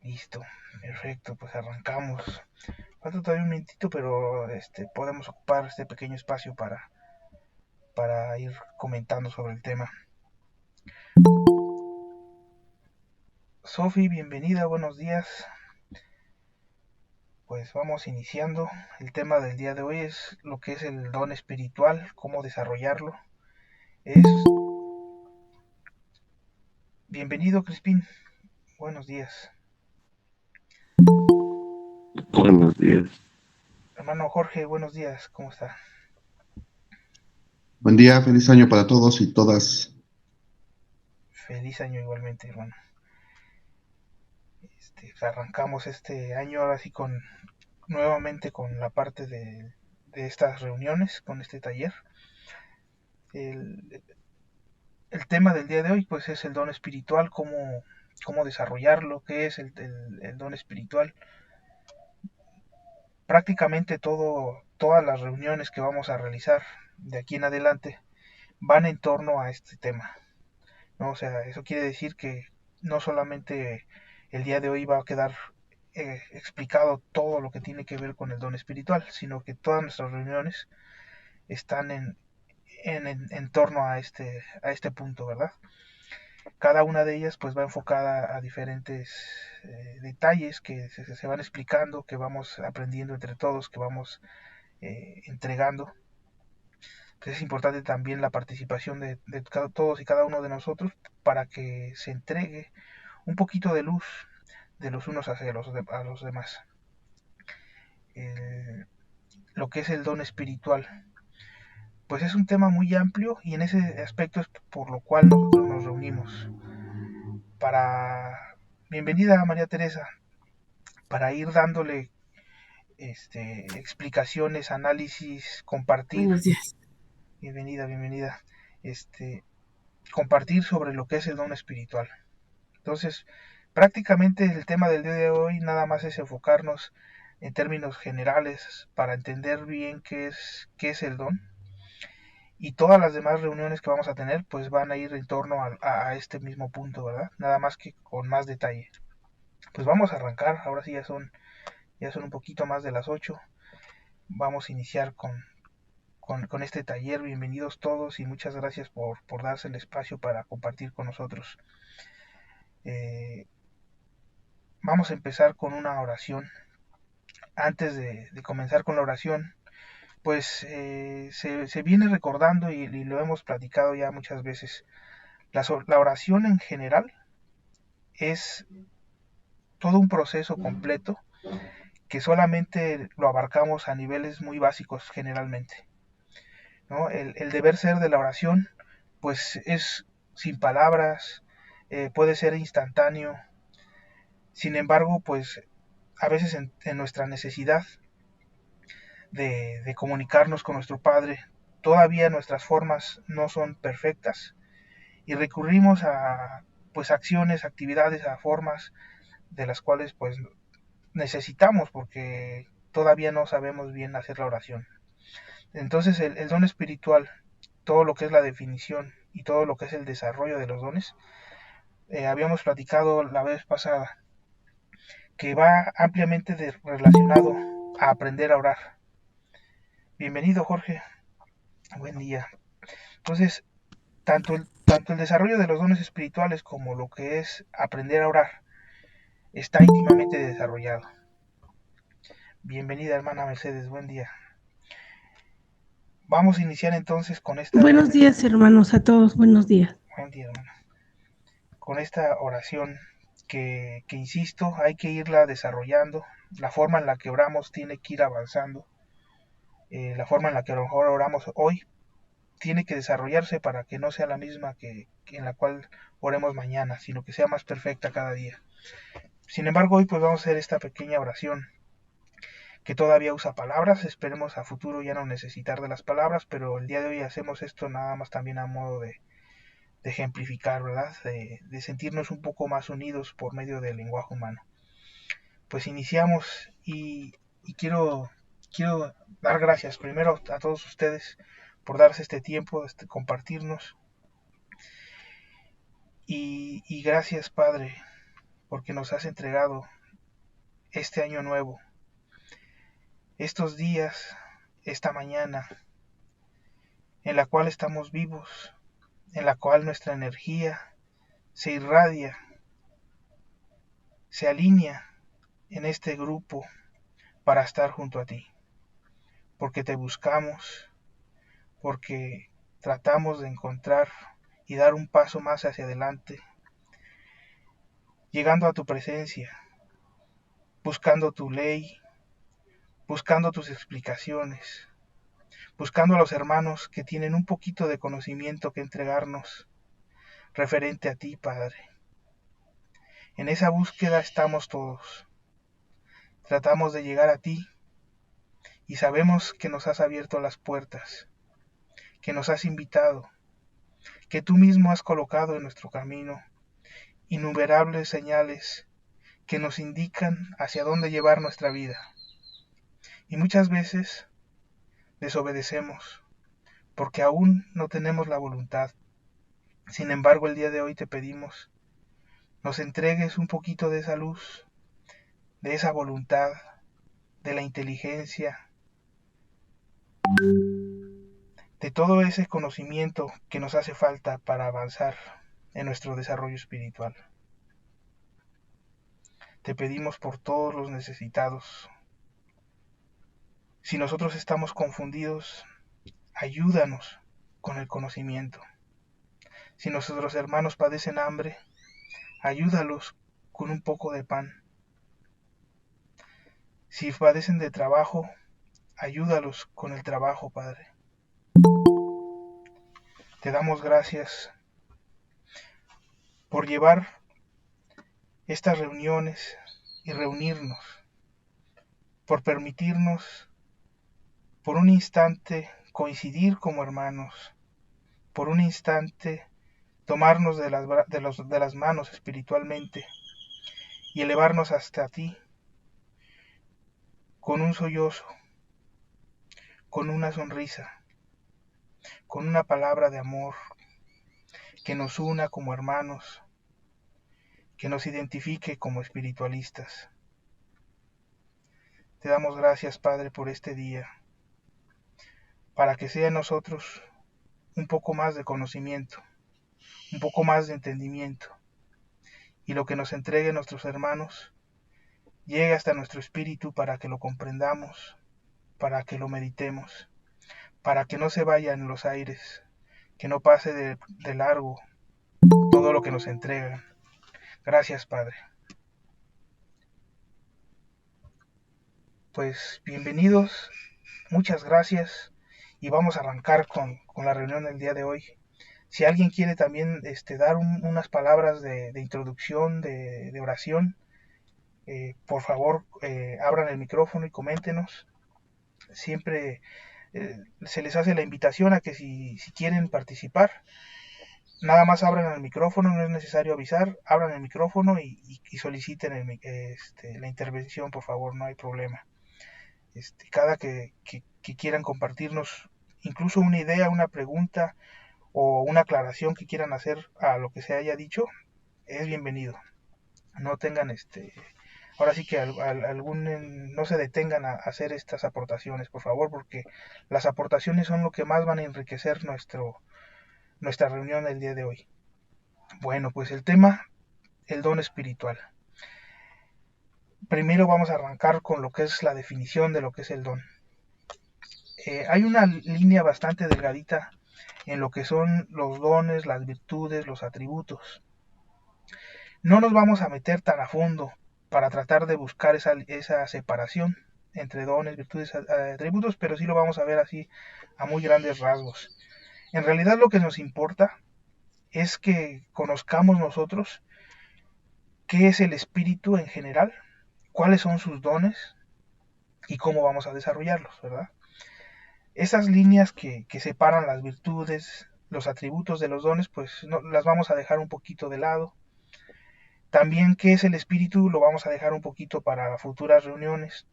Listo, perfecto, pues arrancamos. Falta todavía un minutito, pero podemos ocupar este pequeño espacio para ir comentando sobre el tema. Sofi, bienvenida, buenos días. Pues vamos iniciando. El tema del día de hoy es lo que es el don espiritual, cómo desarrollarlo. Es bienvenido, Crispín. Buenos días. Buenos días. Hermano Jorge, buenos días. ¿Cómo está? Buen día, feliz año para todos y todas. Feliz año igualmente, hermano. Arrancamos este año ahora sí con nuevamente con la parte de estas reuniones, con este taller. El, el tema del día de hoy pues es el don espiritual, cómo desarrollarlo, qué es el don espiritual. Prácticamente todas las reuniones que vamos a realizar de aquí en adelante van en torno a este tema, ¿no? O sea, eso quiere decir que no solamente el día de hoy va a quedar explicado todo lo que tiene que ver con el don espiritual, sino que todas nuestras reuniones están en torno a este punto, ¿verdad? Cada una de ellas pues va enfocada a diferentes detalles que se van explicando, que vamos aprendiendo entre todos, que vamos entregando. Pues es importante también la participación de todos y cada uno de nosotros para que se entregue un poquito de luz de los unos hacia a los demás. El, lo que es el don espiritual, pues es un tema muy amplio y en ese aspecto es por lo cual nosotros nos reunimos para, bienvenida María Teresa, para ir dándole explicaciones, análisis, compartir, Buenos días. bienvenida, este, compartir sobre lo que es el don espiritual. Entonces, prácticamente el tema del día de hoy nada más es enfocarnos en términos generales para entender bien qué es el don, y todas las demás reuniones que vamos a tener pues van a ir en torno a este mismo punto, ¿verdad? Nada más que con más detalle. Pues vamos a arrancar, ahora sí ya son un poquito más de las 8. Vamos a iniciar con este taller. Bienvenidos todos y muchas gracias por darse el espacio para compartir con nosotros. Eh, Vamos a empezar con una oración. Antes de comenzar con la oración, pues se viene recordando y lo hemos platicado ya muchas veces. La oración en general es todo un proceso completo que solamente lo abarcamos a niveles muy básicos generalmente, ¿no? El deber ser de la oración pues es sin palabras, puede ser instantáneo. Sin embargo, pues a veces en nuestra necesidad de comunicarnos con nuestro Padre, todavía nuestras formas no son perfectas y recurrimos a pues acciones, actividades, a formas de las cuales pues necesitamos porque todavía no sabemos bien hacer la oración. Entonces el don espiritual, todo lo que es la definición y todo lo que es el desarrollo de los dones, habíamos platicado la vez pasada que va ampliamente relacionado a aprender a orar. Bienvenido Jorge, buen día. Entonces, tanto el desarrollo de los dones espirituales como lo que es aprender a orar está íntimamente desarrollado. Bienvenida hermana Mercedes, buen día. Vamos a iniciar entonces con Buenos días, hermanos, a todos. Buenos días. buen día, hermana, con esta oración que insisto, hay que irla desarrollando. La forma en la que oramos tiene que ir avanzando. La forma en la que a lo mejor oramos hoy tiene que desarrollarse para que no sea la misma que en la cual oremos mañana, sino que sea más perfecta cada día. Sin embargo, hoy pues vamos a hacer esta pequeña oración que todavía usa palabras. Esperemos a futuro ya no necesitar de las palabras, pero el día de hoy hacemos esto nada más también a modo de ejemplificar, ¿verdad? De sentirnos un poco más unidos por medio del lenguaje humano. Pues iniciamos y quiero dar gracias primero a todos ustedes por darse este tiempo, compartirnos. Y gracias, Padre, porque nos has entregado este año nuevo, estos días, esta mañana, en la cual estamos vivos, en la cual nuestra energía se irradia, se alinea en este grupo para estar junto a ti, porque te buscamos, porque tratamos de encontrar y dar un paso más hacia adelante, llegando a tu presencia, buscando tu ley, buscando tus explicaciones, buscando a los hermanos que tienen un poquito de conocimiento que entregarnos referente a ti, Padre. En esa búsqueda estamos todos. Tratamos de llegar a ti y sabemos que nos has abierto las puertas, que nos has invitado, que tú mismo has colocado en nuestro camino innumerables señales que nos indican hacia dónde llevar nuestra vida. Y muchas veces desobedecemos porque aún no tenemos la voluntad. Sin embargo, el día de hoy te pedimos nos entregues un poquito de esa luz, de esa voluntad, de la inteligencia, de todo ese conocimiento que nos hace falta para avanzar en nuestro desarrollo espiritual. Te pedimos por todos los necesitados. Si nosotros estamos confundidos, ayúdanos con el conocimiento. Si nuestros hermanos padecen hambre, ayúdalos con un poco de pan. Si padecen de trabajo, ayúdalos con el trabajo, Padre. Te damos gracias por llevar estas reuniones y reunirnos, por permitirnos por un instante coincidir como hermanos, por un instante tomarnos de las manos espiritualmente y elevarnos hasta ti con un sollozo, con una sonrisa, con una palabra de amor que nos una como hermanos, que nos identifique como espiritualistas. Te damos gracias, Padre, por este día, para que sea en nosotros un poco más de conocimiento, un poco más de entendimiento, y lo que nos entreguen nuestros hermanos llegue hasta nuestro espíritu para que lo comprendamos, para que lo meditemos, para que no se vaya en los aires, que no pase de largo todo lo que nos entregan. Gracias, Padre. Pues bienvenidos, muchas gracias y vamos a arrancar con la reunión del día de hoy. Si alguien quiere también dar unas palabras de introducción, de oración, por favor abran el micrófono y coméntenos. Siempre se les hace la invitación a que si quieren participar, nada más abran el micrófono, no es necesario avisar, abran el micrófono y soliciten la intervención, por favor, no hay problema. Cada que quieran compartirnos incluso una idea, una pregunta o una aclaración que quieran hacer a lo que se haya dicho, es bienvenido. No tengan ahora sí que no se detengan a hacer estas aportaciones, por favor, porque las aportaciones son lo que más van a enriquecer nuestra reunión del día de hoy. Bueno, pues el tema, el don espiritual. Primero vamos a arrancar con lo que es la definición de lo que es el don. Hay una línea bastante delgadita en lo que son los dones, las virtudes, los atributos. No nos vamos a meter tan a fondo para tratar de buscar esa separación entre dones, virtudes, atributos, pero sí lo vamos a ver así a muy grandes rasgos. En realidad lo que nos importa es que conozcamos nosotros qué es el espíritu en general, cuáles son sus dones y cómo vamos a desarrollarlos, ¿verdad? Esas líneas que separan las virtudes, los atributos de los dones, pues no, las vamos a dejar un poquito de lado. También qué es el espíritu lo vamos a dejar un poquito para futuras reuniones.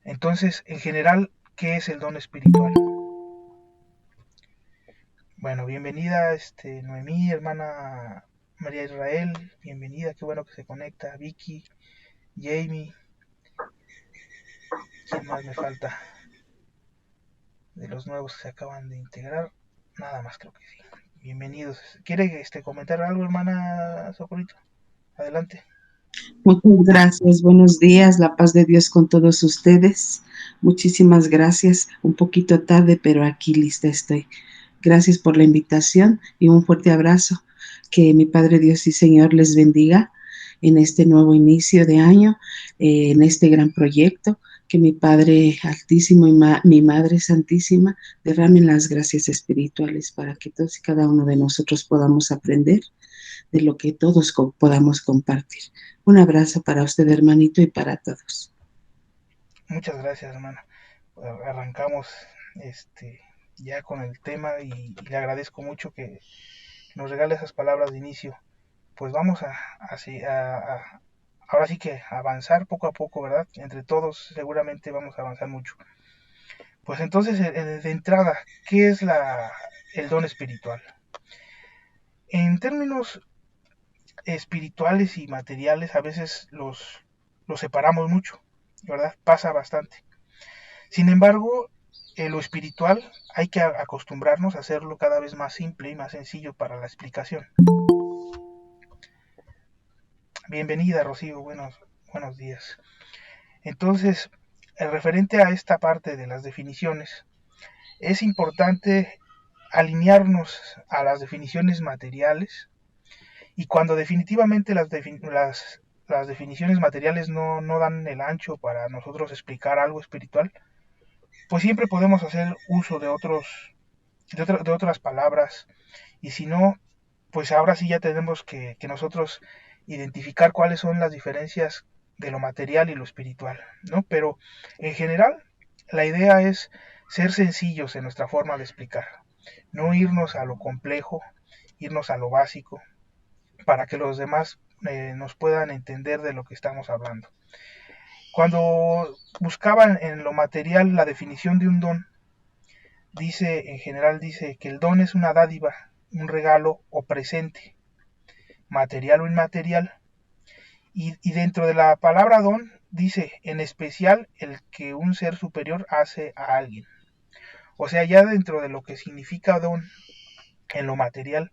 Entonces, en general, ¿qué es el don espiritual? Bueno, bienvenida Noemí, hermana María Israel, bienvenida, qué bueno que se conecta, Vicky, Jamie, ¿Quién más me falta? De los nuevos que se acaban de integrar. Nada más creo que sí. Bienvenidos. ¿Quiere comentar algo, hermana Socorrito? Adelante. Muchas gracias, buenos días, la paz de Dios con todos ustedes. Muchísimas gracias, un poquito tarde, pero aquí lista estoy. Gracias por la invitación y un fuerte abrazo. Que mi Padre Dios y Señor les bendiga en este nuevo inicio de año, en este gran proyecto. Que mi Padre Altísimo y mi Madre Santísima derramen las gracias espirituales para que todos y cada uno de nosotros podamos aprender de lo que todos podamos compartir. Un abrazo para usted, hermanito, y para todos. Muchas gracias, hermana. Arrancamos ya con el tema y le agradezco mucho que nos regale esas palabras de inicio. Pues vamos ahora sí que avanzar poco a poco, ¿verdad? Entre todos seguramente vamos a avanzar mucho. Pues entonces, de entrada, ¿qué es el don espiritual? En términos espirituales y materiales, a veces los separamos mucho, ¿verdad? Pasa bastante. Sin embargo, lo espiritual hay que acostumbrarnos a hacerlo cada vez más simple y más sencillo para la explicación. Bienvenida, Rocío, buenos días. Entonces, referente a esta parte de las definiciones, es importante alinearnos a las definiciones materiales, y cuando definitivamente las definiciones materiales no dan el ancho para nosotros explicar algo espiritual, pues siempre podemos hacer uso de otras palabras, y si no, pues ahora sí ya tenemos que nosotros identificar cuáles son las diferencias de lo material y lo espiritual, ¿no? Pero en general, la idea es ser sencillos en nuestra forma de explicar, no irnos a lo complejo, irnos a lo básico, para que los demás nos puedan entender de lo que estamos hablando. Cuando buscaban en lo material la definición de un don, en general dice que el don es una dádiva, un regalo o presente, material o inmaterial, y dentro de la palabra don dice en especial el que un ser superior hace a alguien. O sea, ya dentro de lo que significa don en lo material,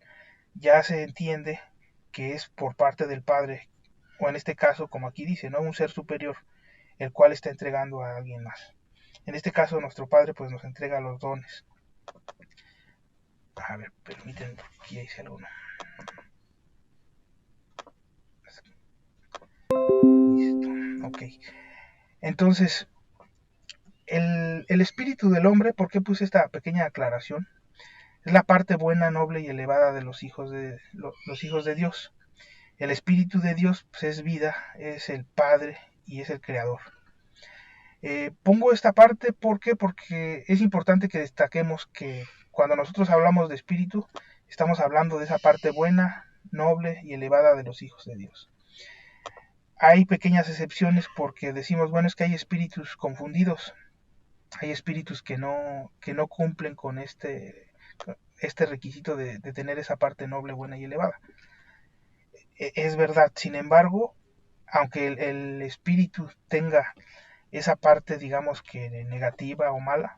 ya se entiende que es por parte del Padre, o en este caso, como aquí dice, ¿no? Un ser superior, el cual está entregando a alguien más. En este caso, nuestro Padre pues nos entrega los dones. A ver, permítanme, aquí hice alguno. Listo, ok. Entonces, el espíritu del hombre, ¿por qué puse esta pequeña aclaración? Es la parte buena, noble y elevada de los hijos de Dios. El espíritu de Dios pues, es vida, es el Padre y es el Creador. Pongo esta parte porque es importante que destaquemos que cuando nosotros hablamos de espíritu, estamos hablando de esa parte buena, noble y elevada de los hijos de Dios. Hay pequeñas excepciones porque decimos, bueno, es que hay espíritus confundidos, hay espíritus que no cumplen con este requisito de tener esa parte noble, buena y elevada. Es verdad, sin embargo, aunque el espíritu tenga esa parte, digamos que negativa o mala,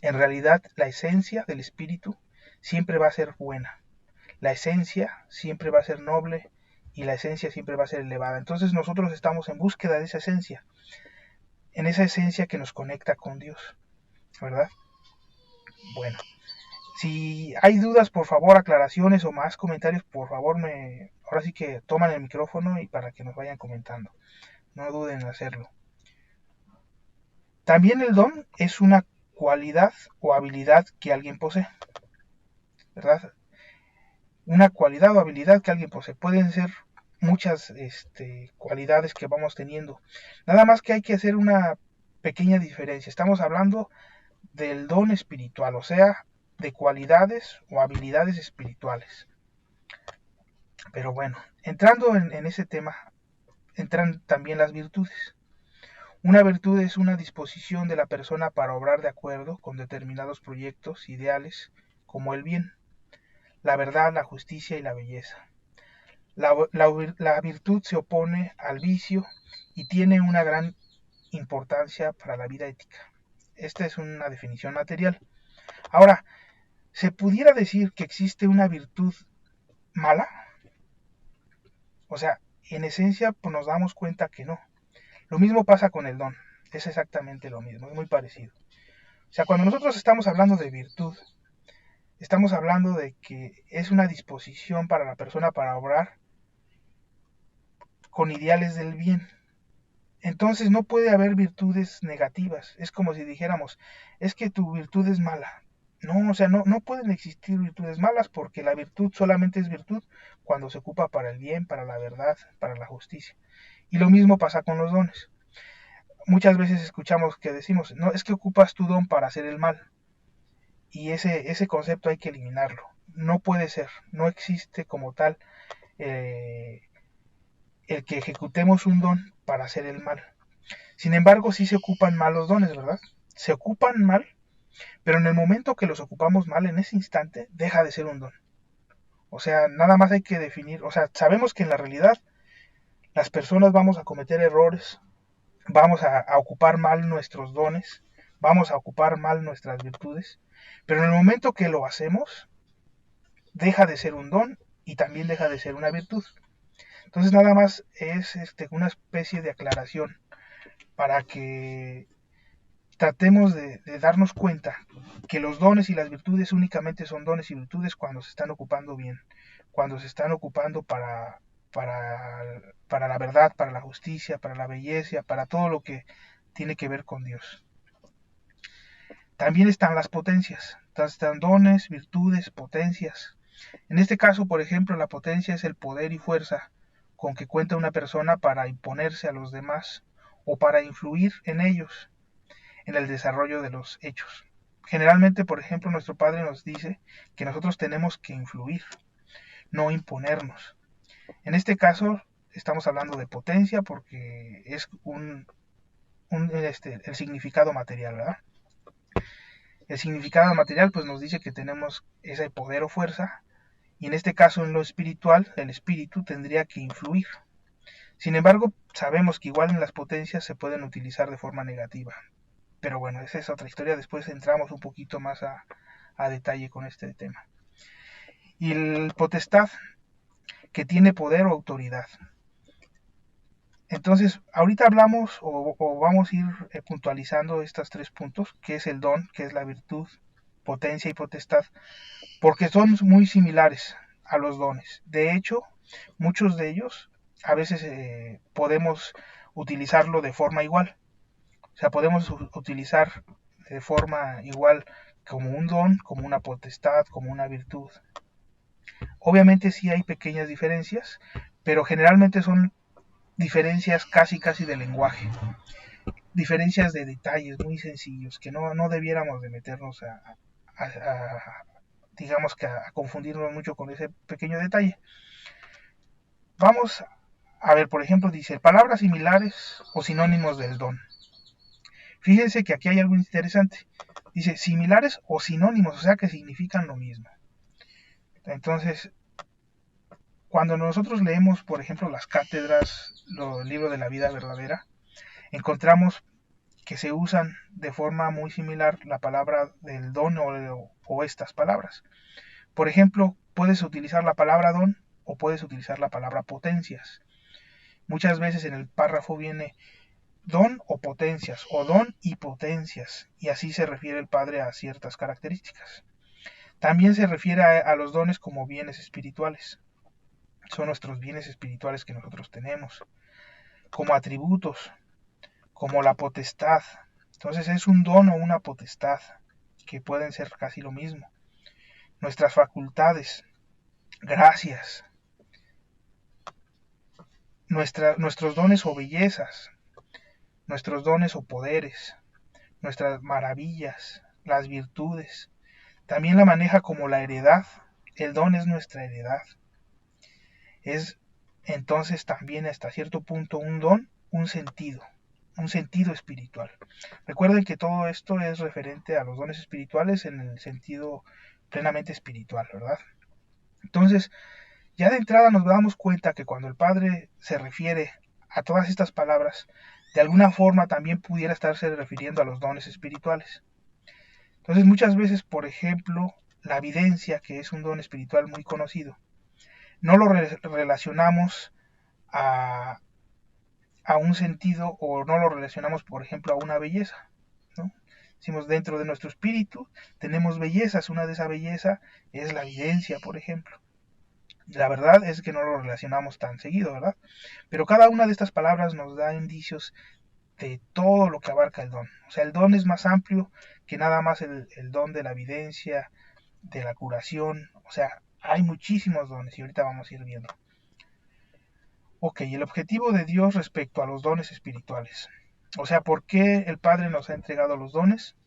en realidad la esencia del espíritu siempre va a ser buena, la esencia siempre va a ser noble y la esencia siempre va a ser elevada. Entonces nosotros estamos en búsqueda de esa esencia, en esa esencia que nos conecta con Dios, ¿verdad? Bueno, si hay dudas, por favor, aclaraciones o más comentarios, por favor, ahora sí que toman el micrófono y para que nos vayan comentando. No duden en hacerlo. También el don es una cualidad o habilidad que alguien posee, ¿verdad? Una cualidad o habilidad que alguien posee. Pueden ser muchas cualidades que vamos teniendo. Nada más que hay que hacer una pequeña diferencia. Estamos hablando del don espiritual, o sea, de cualidades o habilidades espirituales. Pero bueno, entrando en ese tema, entran también las virtudes. Una virtud es una disposición de la persona para obrar de acuerdo con determinados proyectos, ideales, como el bien, la verdad, la justicia y la belleza. La virtud se opone al vicio y tiene una gran importancia para la vida ética. Esta es una definición material. Ahora, ¿se pudiera decir que existe una virtud mala? O sea, en esencia pues nos damos cuenta que no. Lo mismo pasa con el don, es exactamente lo mismo, es muy parecido. O sea, cuando nosotros estamos hablando de virtud, estamos hablando de que es una disposición para la persona para obrar con ideales del bien. Entonces no puede haber virtudes negativas. Es como si dijéramos, es que tu virtud es mala. No, o sea, no pueden existir virtudes malas porque la virtud solamente es virtud cuando se ocupa para el bien, para la verdad, para la justicia. Y lo mismo pasa con los dones. Muchas veces escuchamos que decimos, no, es que ocupas tu don para hacer el mal. Y ese concepto hay que eliminarlo. No puede ser, no existe como tal el que ejecutemos un don para hacer el mal. Sin embargo, sí se ocupan mal los dones, ¿verdad? Se ocupan mal, pero en el momento que los ocupamos mal, en ese instante, deja de ser un don. O sea, nada más hay que definir, o sea, sabemos que en la realidad las personas vamos a cometer errores, vamos a ocupar mal nuestros dones, vamos a ocupar mal nuestras virtudes, pero en el momento que lo hacemos, deja de ser un don y también deja de ser una virtud. Entonces nada más es una especie de aclaración para que tratemos de darnos cuenta que los dones y las virtudes únicamente son dones y virtudes cuando se están ocupando bien, cuando se están ocupando para la verdad, para la justicia, para la belleza, para todo lo que tiene que ver con Dios. También están las potencias, están dones, virtudes, potencias. En este caso, por ejemplo, la potencia es el poder y fuerza con que cuenta una persona para imponerse a los demás o para influir en ellos en el desarrollo de los hechos. Generalmente, por ejemplo, nuestro Padre nos dice que nosotros tenemos que influir, no imponernos. En este caso, estamos hablando de potencia porque es el significado material, ¿verdad? El significado material pues nos dice que tenemos ese poder o fuerza, y en este caso en lo espiritual, el espíritu tendría que influir. Sin embargo, sabemos que igual en las potencias se pueden utilizar de forma negativa. Pero bueno, esa es otra historia, después entramos un poquito más a detalle con este tema. Y el potestad, que tiene poder o autoridad. Entonces, ahorita hablamos o vamos a ir puntualizando estos 3 puntos, que es el don, que es la virtud, potencia y potestad, porque son muy similares a los dones. De hecho, muchos de ellos a veces podemos utilizarlo de forma igual. O sea, podemos utilizar de forma igual como un don, como una potestad, como una virtud. Obviamente sí hay pequeñas diferencias, pero generalmente son diferencias casi de lenguaje, diferencias de detalles muy sencillos que no debiéramos de meternos digamos que a confundirnos mucho con ese pequeño detalle. Vamos a ver, por ejemplo, dice palabras similares o sinónimos del don. Fíjense que aquí hay algo interesante. Dice similares o sinónimos, o sea que significan lo mismo. Entonces, cuando nosotros leemos, por ejemplo, las cátedras, el libro de la vida verdadera, encontramos que se usan de forma muy similar la palabra del don o estas palabras. Por ejemplo, puedes utilizar la palabra don o puedes utilizar la palabra potencias. Muchas veces en el párrafo viene don o potencias, o don y potencias, y así se refiere el Padre a ciertas características. También se refiere a los dones como bienes espirituales. Son nuestros bienes espirituales que nosotros tenemos, como atributos, como la potestad. Entonces es un don o una potestad, que pueden ser casi lo mismo. Nuestras facultades, gracias, nuestros dones o bellezas, nuestros dones o poderes, nuestras maravillas, las virtudes. También la maneja como la heredad. El don es nuestra heredad. Es entonces también hasta cierto punto un don, un sentido espiritual. Recuerden que todo esto es referente a los dones espirituales en el sentido plenamente espiritual, ¿verdad? Entonces, ya de entrada nos damos cuenta que cuando el Padre se refiere a todas estas palabras, de alguna forma también pudiera estarse refiriendo a los dones espirituales. Entonces muchas veces, por ejemplo, la evidencia, que es un don espiritual muy conocido, no lo relacionamos a un sentido, o no lo relacionamos, por ejemplo, a una belleza, ¿no? Decimos, dentro de nuestro espíritu tenemos bellezas, una de esas bellezas es la evidencia, por ejemplo. La verdad es que no lo relacionamos tan seguido, ¿verdad? Pero cada una de estas palabras nos da indicios de todo lo que abarca el don. O sea, el don es más amplio que nada más el don de la evidencia, de la curación. O sea, hay muchísimos dones y ahorita vamos a ir viendo. Ok, el objetivo de Dios respecto a los dones espirituales. O sea, ¿por qué el Padre nos ha entregado los dones?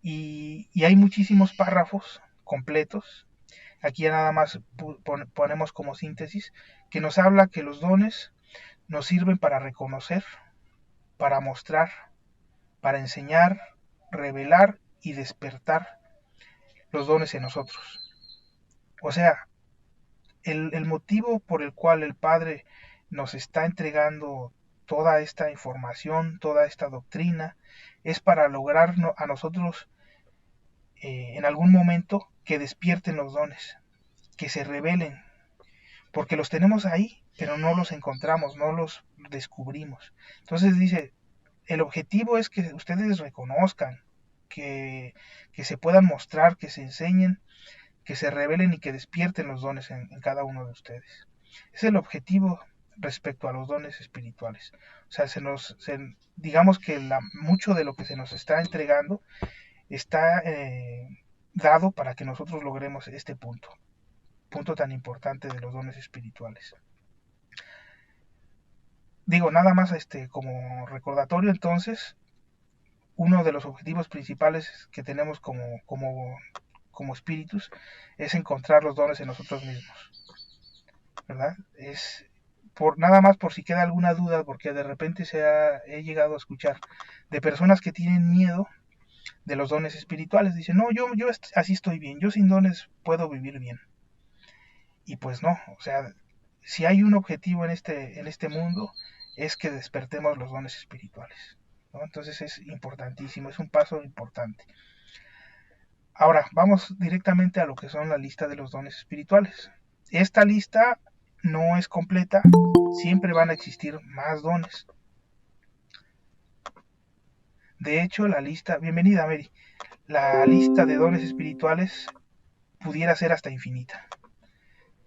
Y hay muchísimos párrafos completos. Aquí ya nada más ponemos como síntesis que nos habla que los dones nos sirven para reconocer, para mostrar, para enseñar, revelar y despertar los dones en nosotros. O sea, el motivo por el cual el Padre nos está entregando toda esta información, toda esta doctrina, es para lograr a nosotros en algún momento que despierten los dones, que se revelen, porque los tenemos ahí, pero no los encontramos, no los descubrimos. Entonces dice, el objetivo es que ustedes reconozcan, que se puedan mostrar, que se enseñen, que se revelen y que despierten los dones en cada uno de ustedes. Es el objetivo respecto a los dones espirituales. O sea, digamos que mucho de lo que se nos está entregando está dado para que nosotros logremos este punto tan importante de los dones espirituales. Digo, nada más como recordatorio, entonces, uno de los objetivos principales que tenemos como espíritus es encontrar los dones en nosotros mismos, ¿verdad? Es nada más por si queda alguna duda, porque de repente he llegado a escuchar de personas que tienen miedo de los dones espirituales. Dicen, no, yo así estoy bien, yo sin dones puedo vivir bien. Y pues no, o sea, si hay un objetivo en este mundo, es que despertemos los dones espirituales, ¿no? Entonces es importantísimo, es un paso importante. Ahora, vamos directamente a lo que son la lista de los dones espirituales. Esta lista no es completa, siempre van a existir más dones. De hecho, bienvenida Mary, la lista de dones espirituales pudiera ser hasta infinita.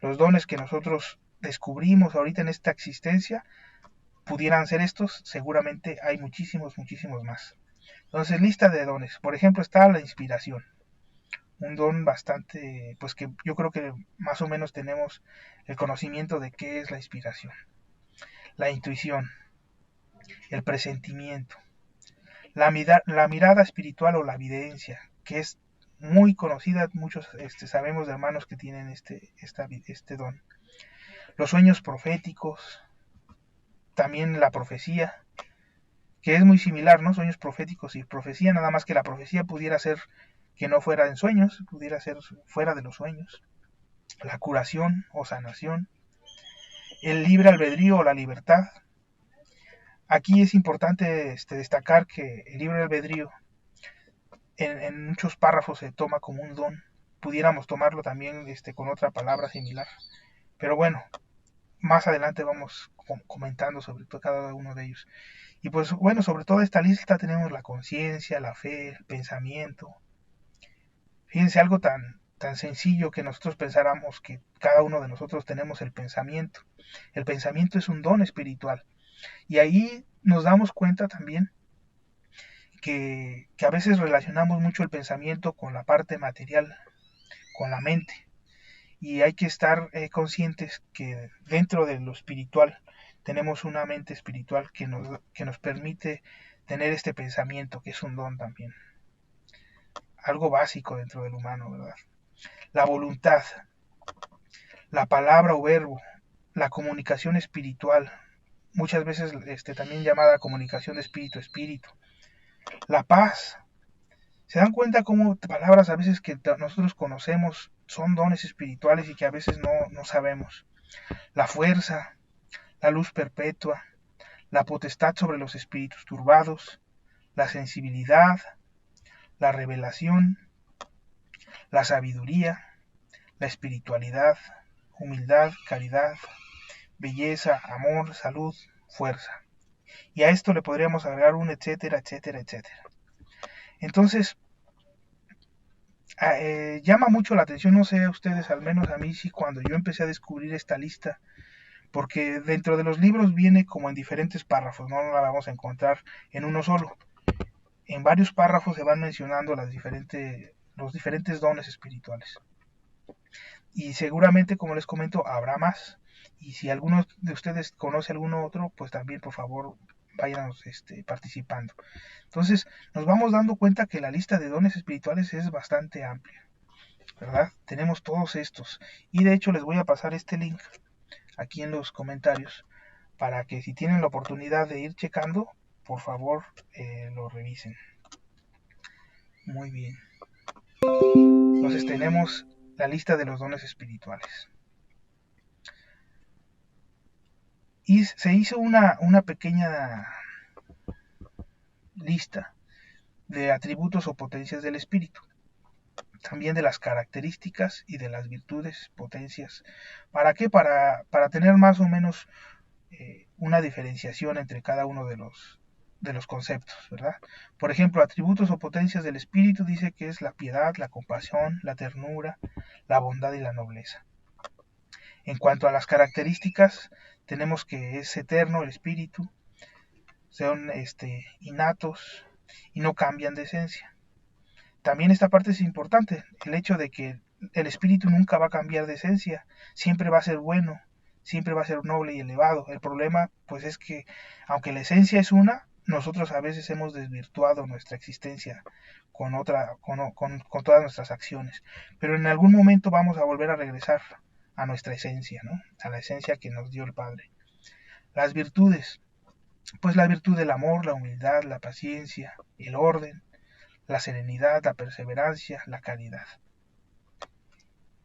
Los dones que nosotros descubrimos ahorita en esta existencia pudieran ser estos, seguramente hay muchísimos más. Entonces, lista de dones. Por ejemplo, está la inspiración. Un don bastante, pues que yo creo que más o menos tenemos el conocimiento de qué es la inspiración. La intuición, el presentimiento, la mirada espiritual o la evidencia, que es muy conocida, muchos sabemos de hermanos que tienen este don. Los sueños proféticos, también la profecía, que es muy similar, ¿no? Sueños proféticos y profecía, nada más que la profecía pudiera ser que no fuera en sueños, pudiera ser fuera de los sueños. La curación o sanación, el libre albedrío o la libertad. Aquí es importante destacar que el libre albedrío en muchos párrafos se toma como un don. Pudiéramos tomarlo también con otra palabra similar. Pero bueno, más adelante vamos comentando sobre cada uno de ellos. Y pues bueno, sobre toda esta lista tenemos la conciencia, la fe, el pensamiento. Fíjense, algo tan sencillo que nosotros pensáramos que cada uno de nosotros tenemos el pensamiento. El pensamiento es un don espiritual. Y ahí nos damos cuenta también que a veces relacionamos mucho el pensamiento con la parte material, con la mente. Y hay que estar conscientes que dentro de lo espiritual tenemos una mente espiritual que nos permite tener este pensamiento, que es un don también. Algo básico dentro del humano, ¿verdad? La voluntad, la palabra o verbo, la comunicación espiritual, muchas veces también llamada comunicación de espíritu a espíritu. La paz. ¿Se dan cuenta cómo palabras a veces que nosotros conocemos son dones espirituales y que a veces no sabemos? La fuerza, la luz perpetua, la potestad sobre los espíritus turbados, la sensibilidad, la revelación, la sabiduría, la espiritualidad, humildad, caridad, belleza, amor, salud, fuerza. Y a esto le podríamos agregar un etcétera, etcétera, etcétera. Entonces, llama mucho la atención, no sé a ustedes, al menos a mí sí, cuando yo empecé a descubrir esta lista, porque dentro de los libros viene como en diferentes párrafos, no la vamos a encontrar en uno solo. En varios párrafos se van mencionando los diferentes dones espirituales. Y seguramente, como les comento, habrá más. Y si alguno de ustedes conoce alguno otro, pues también, por favor, váyanos participando. Entonces, nos vamos dando cuenta que la lista de dones espirituales es bastante amplia, ¿verdad? Tenemos todos estos. Y de hecho les voy a pasar este link aquí en los comentarios para que si tienen la oportunidad de ir checando, por favor, lo revisen. Muy bien. Entonces tenemos la lista de los dones espirituales. Y se hizo una pequeña lista de atributos o potencias del espíritu, también de las características y de las virtudes, potencias. ¿Para qué? Para tener más o menos una diferenciación entre cada uno de los conceptos, ¿verdad? Por ejemplo, atributos o potencias del espíritu dice que es la piedad, la compasión, la ternura, la bondad y la nobleza. En cuanto a las características, tenemos que es eterno el espíritu, son innatos y no cambian de esencia. También esta parte es importante, el hecho de que el espíritu nunca va a cambiar de esencia, siempre va a ser bueno, siempre va a ser noble y elevado. El problema pues es que aunque la esencia es una, nosotros a veces hemos desvirtuado nuestra existencia con todas nuestras acciones, pero en algún momento vamos a volver a regresar a nuestra esencia, ¿no? A la esencia que nos dio el Padre. Las virtudes, pues la virtud del amor, la humildad, la paciencia, el orden, la serenidad, la perseverancia, la caridad.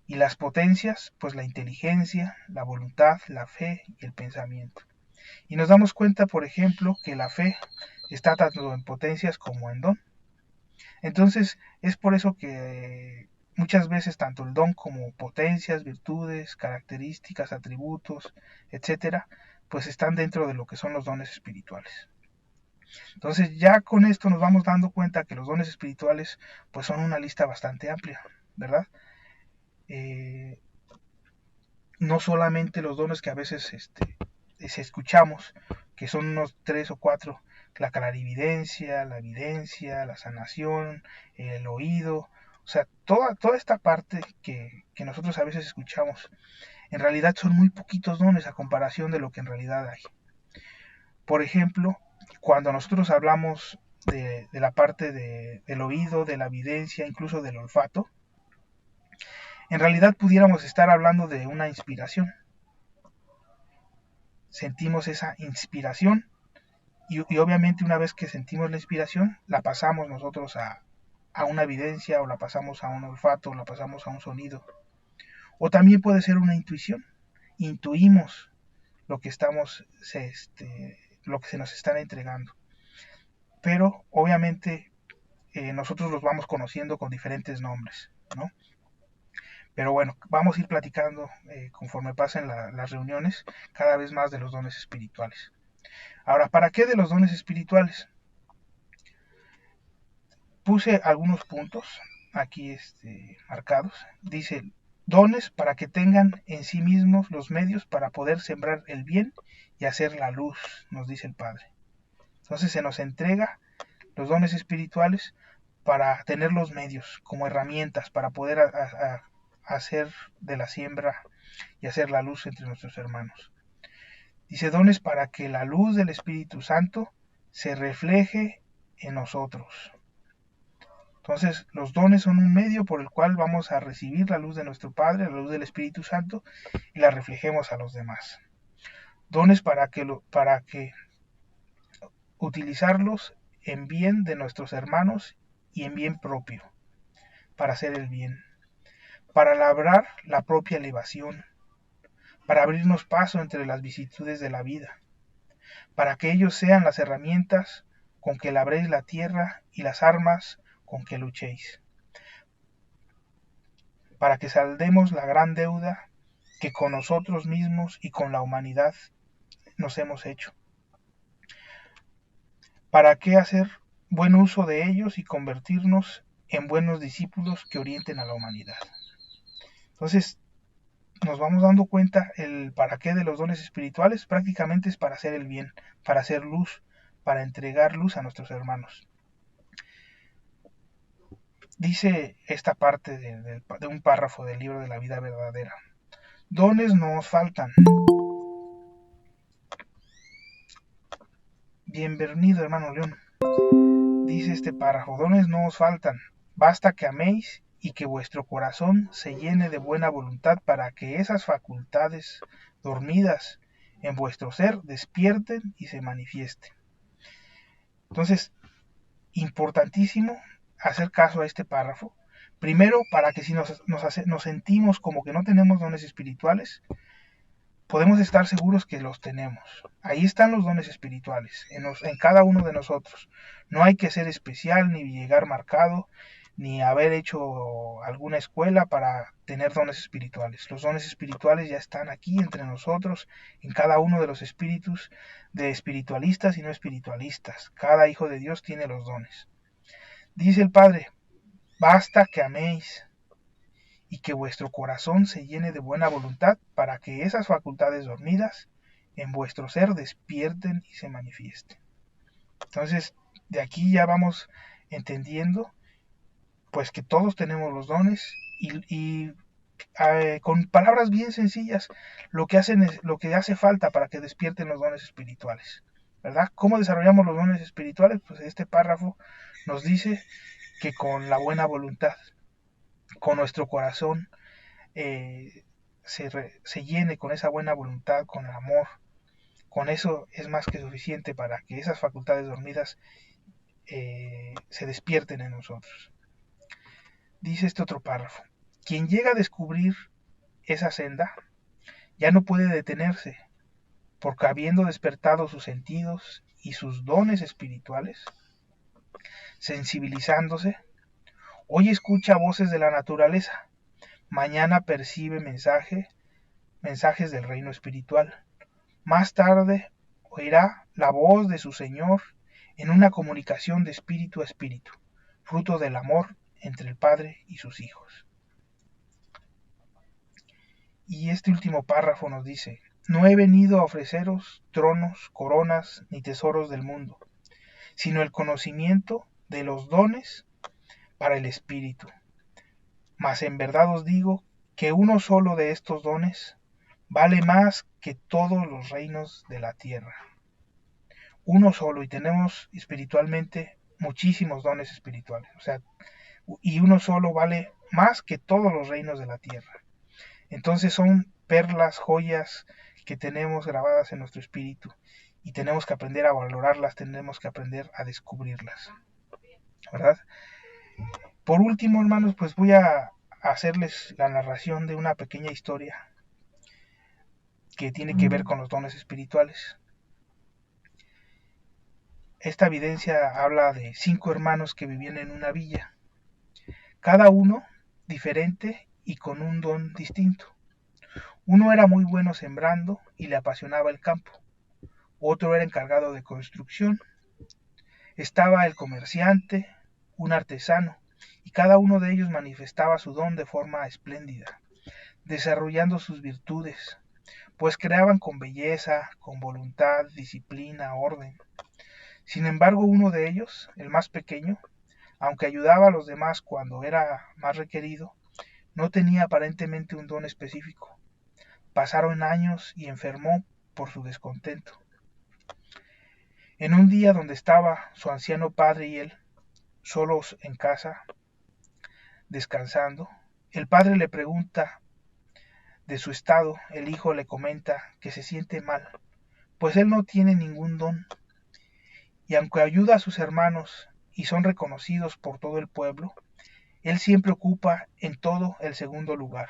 Y las potencias, pues la inteligencia, la voluntad, la fe y el pensamiento. Y nos damos cuenta, por ejemplo, que la fe está tanto en potencias como en don. Entonces, es por eso que muchas veces tanto el don como potencias, virtudes, características, atributos, etcétera, pues están dentro de lo que son los dones espirituales. Entonces, ya con esto nos vamos dando cuenta que los dones espirituales pues son una lista bastante amplia, ¿verdad? No solamente los dones que a veces escuchamos, que son unos 3 o 4, la clarividencia, la evidencia, la sanación, el oído, o sea, toda esta parte que nosotros a veces escuchamos, en realidad son muy poquitos dones a comparación de lo que en realidad hay. Por ejemplo, cuando nosotros hablamos de la parte del oído, de la evidencia, incluso del olfato, en realidad pudiéramos estar hablando de una inspiración. Sentimos esa inspiración y obviamente una vez que sentimos la inspiración, la pasamos nosotros a una evidencia o la pasamos a un olfato o la pasamos a un sonido. O también puede ser una intuición. Intuimos lo que lo que se nos están entregando. Pero obviamente nosotros los vamos conociendo con diferentes nombres, ¿no? Pero bueno, vamos a ir platicando conforme pasen las reuniones cada vez más de los dones espirituales. Ahora, ¿para qué de los dones espirituales? Puse algunos puntos aquí marcados. Dice, dones para que tengan en sí mismos los medios para poder sembrar el bien y hacer la luz, nos dice el Padre. Entonces se nos entrega los dones espirituales para tener los medios como herramientas para poder hacer de la siembra y hacer la luz entre nuestros hermanos. Dice, dones para que la luz del Espíritu Santo se refleje en nosotros. Entonces, los dones son un medio por el cual vamos a recibir la luz de nuestro Padre, la luz del Espíritu Santo, y la reflejemos a los demás. Dones para que utilizarlos en bien de nuestros hermanos y en bien propio, para hacer el bien, para labrar la propia elevación, para abrirnos paso entre las vicisitudes de la vida, para que ellos sean las herramientas con que labréis la tierra y las armas con que luchéis, para que saldemos la gran deuda que con nosotros mismos y con la humanidad nos hemos hecho. ¿Para qué hacer buen uso de ellos y convertirnos en buenos discípulos que orienten a la humanidad? Entonces, nos vamos dando cuenta el para qué de los dones espirituales. Prácticamente es para hacer el bien, para hacer luz, para entregar luz a nuestros hermanos. Dice esta parte de un párrafo del libro de la vida verdadera: dones no os faltan. Bienvenido, hermano León. Dice este párrafo: dones no os faltan, basta que améis y que vuestro corazón se llene de buena voluntad para que esas facultades dormidas en vuestro ser despierten y se manifiesten. Entonces, importantísimo hacer caso a este párrafo. Primero, para que si nos sentimos como que no tenemos dones espirituales, podemos estar seguros que los tenemos. Ahí están los dones espirituales, en cada uno de nosotros. No hay que ser especial, ni llegar marcado, ni haber hecho alguna escuela para tener dones espirituales. Los dones espirituales ya están aquí entre nosotros, en cada uno de los espíritus, de espiritualistas y no espiritualistas. Cada hijo de Dios tiene los dones. Dice el Padre: basta que améis y que vuestro corazón se llene de buena voluntad para que esas facultades dormidas en vuestro ser despierten y se manifiesten. Entonces, de aquí ya vamos entendiendo pues que todos tenemos los dones y con palabras bien sencillas lo que hace falta para que despierten los dones espirituales, ¿verdad? ¿Cómo desarrollamos los dones espirituales? Pues este párrafo nos dice que con la buena voluntad, con nuestro corazón se llene con esa buena voluntad, con el amor. Con eso es más que suficiente para que esas facultades dormidas se despierten en nosotros. Dice este otro párrafo: quien llega a descubrir esa senda ya no puede detenerse, porque habiendo despertado sus sentidos y sus dones espirituales, sensibilizándose, hoy escucha voces de la naturaleza, mañana percibe mensajes del reino espiritual, más tarde oirá la voz de su Señor en una comunicación de espíritu a espíritu, fruto del amor entre el Padre y sus hijos. Y este último párrafo nos dice: no he venido a ofreceros tronos, coronas ni tesoros del mundo, sino el conocimiento de los dones para el espíritu. Mas en verdad os digo que uno solo de estos dones vale más que todos los reinos de la tierra. Uno solo, y tenemos espiritualmente muchísimos dones espirituales, y uno solo vale más que todos los reinos de la tierra. Entonces son perlas, joyas que tenemos grabadas en nuestro espíritu y tenemos que aprender a valorarlas, tenemos que aprender a descubrirlas, ¿verdad? Por último, hermanos, pues voy a hacerles la narración de una pequeña historia que tiene que ver con los dones espirituales. Esta evidencia habla de 5 hermanos que vivían en una villa, cada uno diferente y con un don distinto. Uno era muy bueno sembrando y le apasionaba el campo. Otro era encargado de construcción. Estaba el comerciante, un artesano, y cada uno de ellos manifestaba su don de forma espléndida, desarrollando sus virtudes, pues creaban con belleza, con voluntad, disciplina, orden. Sin embargo, uno de ellos, el más pequeño, aunque ayudaba a los demás cuando era más requerido, no tenía aparentemente un don específico. Pasaron años y enfermó por su descontento. En un día donde estaba su anciano padre y él, solos en casa, descansando, el padre le pregunta de su estado, el hijo le comenta que se siente mal, pues él no tiene ningún don, y aunque ayuda a sus hermanos y son reconocidos por todo el pueblo, él siempre ocupa en todo el segundo lugar.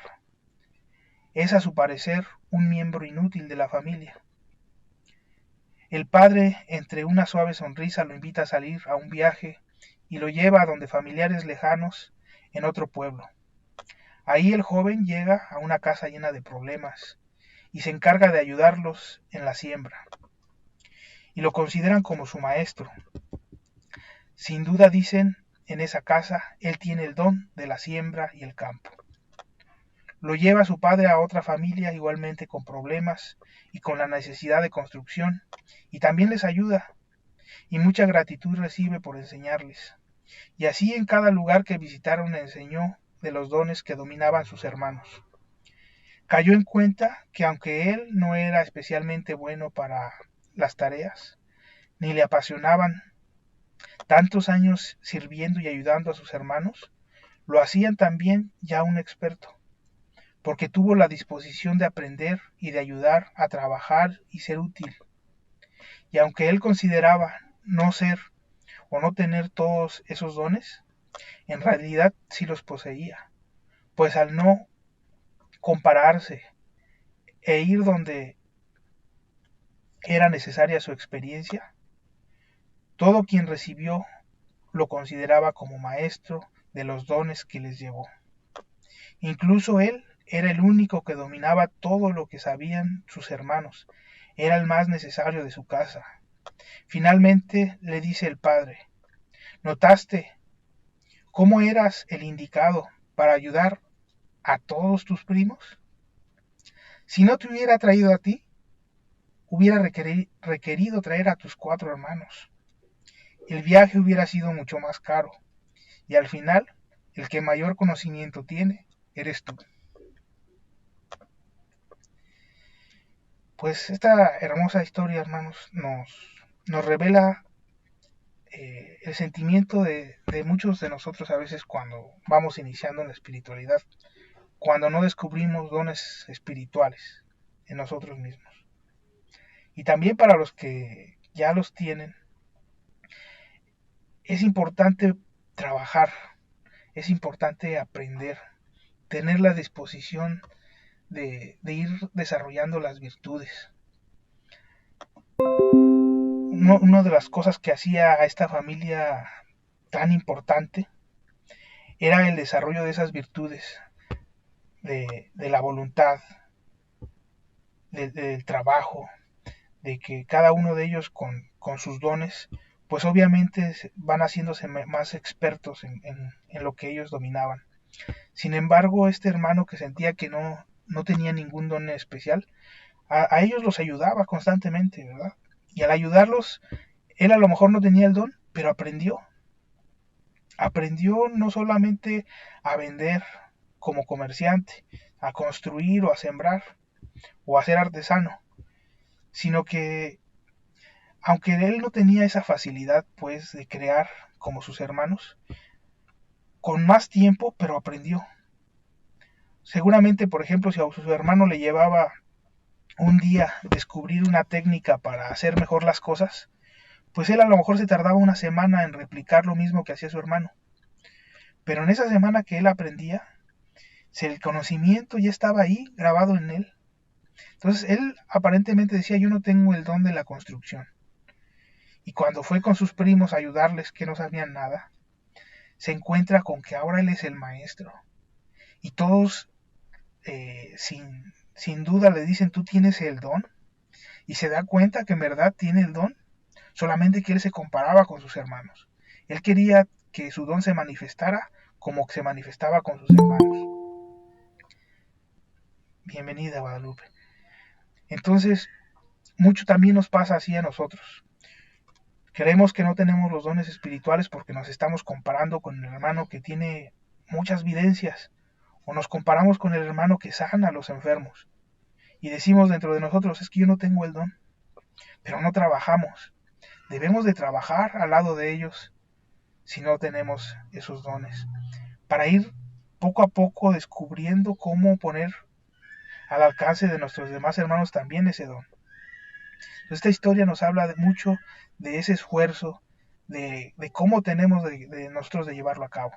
Es a su parecer un miembro inútil de la familia. El padre, entre una suave sonrisa, lo invita a salir a un viaje y lo lleva a donde familiares lejanos en otro pueblo. Ahí el joven llega a una casa llena de problemas y se encarga de ayudarlos en la siembra, y lo consideran como su maestro. Sin duda dicen, en esa casa él tiene el don de la siembra y el campo. Lo lleva su padre a otra familia igualmente con problemas y con la necesidad de construcción, y también les ayuda, y mucha gratitud recibe por enseñarles. Y así en cada lugar que visitaron enseñó de los dones que dominaban sus hermanos. Cayó en cuenta que aunque él no era especialmente bueno para las tareas, ni le apasionaban, tantos años sirviendo y ayudando a sus hermanos, lo hacían también ya un experto, porque tuvo la disposición de aprender y de ayudar a trabajar y ser útil. Y aunque él consideraba no ser o no tener todos esos dones, en realidad sí los poseía, pues al no compararse e ir donde era necesaria su experiencia, todo quien recibió lo consideraba como maestro de los dones que les llevó. Incluso él era el único que dominaba todo lo que sabían sus hermanos, era el más necesario de su casa. Finalmente le dice el padre: ¿notaste cómo eras el indicado para ayudar a todos tus primos? Si no te hubiera traído a ti, hubiera requerido traer a tus 4 hermanos. El viaje hubiera sido mucho más caro, y al final, el que mayor conocimiento tiene, eres tú. Pues esta hermosa historia, hermanos, nos revela el sentimiento de muchos de nosotros a veces cuando vamos iniciando en la espiritualidad, cuando no descubrimos dones espirituales en nosotros mismos. Y también para los que ya los tienen, es importante trabajar, es importante aprender, tener la disposición de ir desarrollando las virtudes. Una de las cosas que hacía a esta familia tan importante era el desarrollo de esas virtudes, de la voluntad, del trabajo, de que cada uno de ellos con sus dones, pues obviamente van haciéndose más expertos en lo que ellos dominaban. Sin embargo, este hermano que sentía que no tenía ningún don especial, a ellos los ayudaba constantemente, ¿verdad? Y al ayudarlos, él a lo mejor no tenía el don, pero aprendió. Aprendió no solamente a vender como comerciante, a construir o a sembrar o a ser artesano, sino que aunque él no tenía esa facilidad pues de crear como sus hermanos, con más tiempo, pero aprendió. Seguramente, por ejemplo, si a su hermano le llevaba un día descubrir una técnica para hacer mejor las cosas, pues él a lo mejor se tardaba una semana en replicar lo mismo que hacía su hermano. Pero en esa semana que él aprendía, el conocimiento ya estaba ahí grabado en él. Entonces él aparentemente decía: yo no tengo el don de la construcción. Y cuando fue con sus primos a ayudarles, que no sabían nada, se encuentra con que ahora él es el maestro. Y todos sin duda le dicen: tú tienes el don. Y se da cuenta que en verdad tiene el don, solamente que él se comparaba con sus hermanos. Él quería que su don se manifestara como que se manifestaba con sus hermanos. Bienvenida, Guadalupe. Entonces, mucho también nos pasa así a nosotros. Creemos que no tenemos los dones espirituales porque nos estamos comparando con el hermano que tiene muchas videncias, o nos comparamos con el hermano que sana a los enfermos, y decimos dentro de nosotros: es que yo no tengo el don, pero no trabajamos. Debemos de trabajar al lado de ellos si no tenemos esos dones, para ir poco a poco descubriendo cómo poner al alcance de nuestros demás hermanos también ese don. Esta historia nos habla mucho de ese esfuerzo, de cómo tenemos de nosotros de llevarlo a cabo.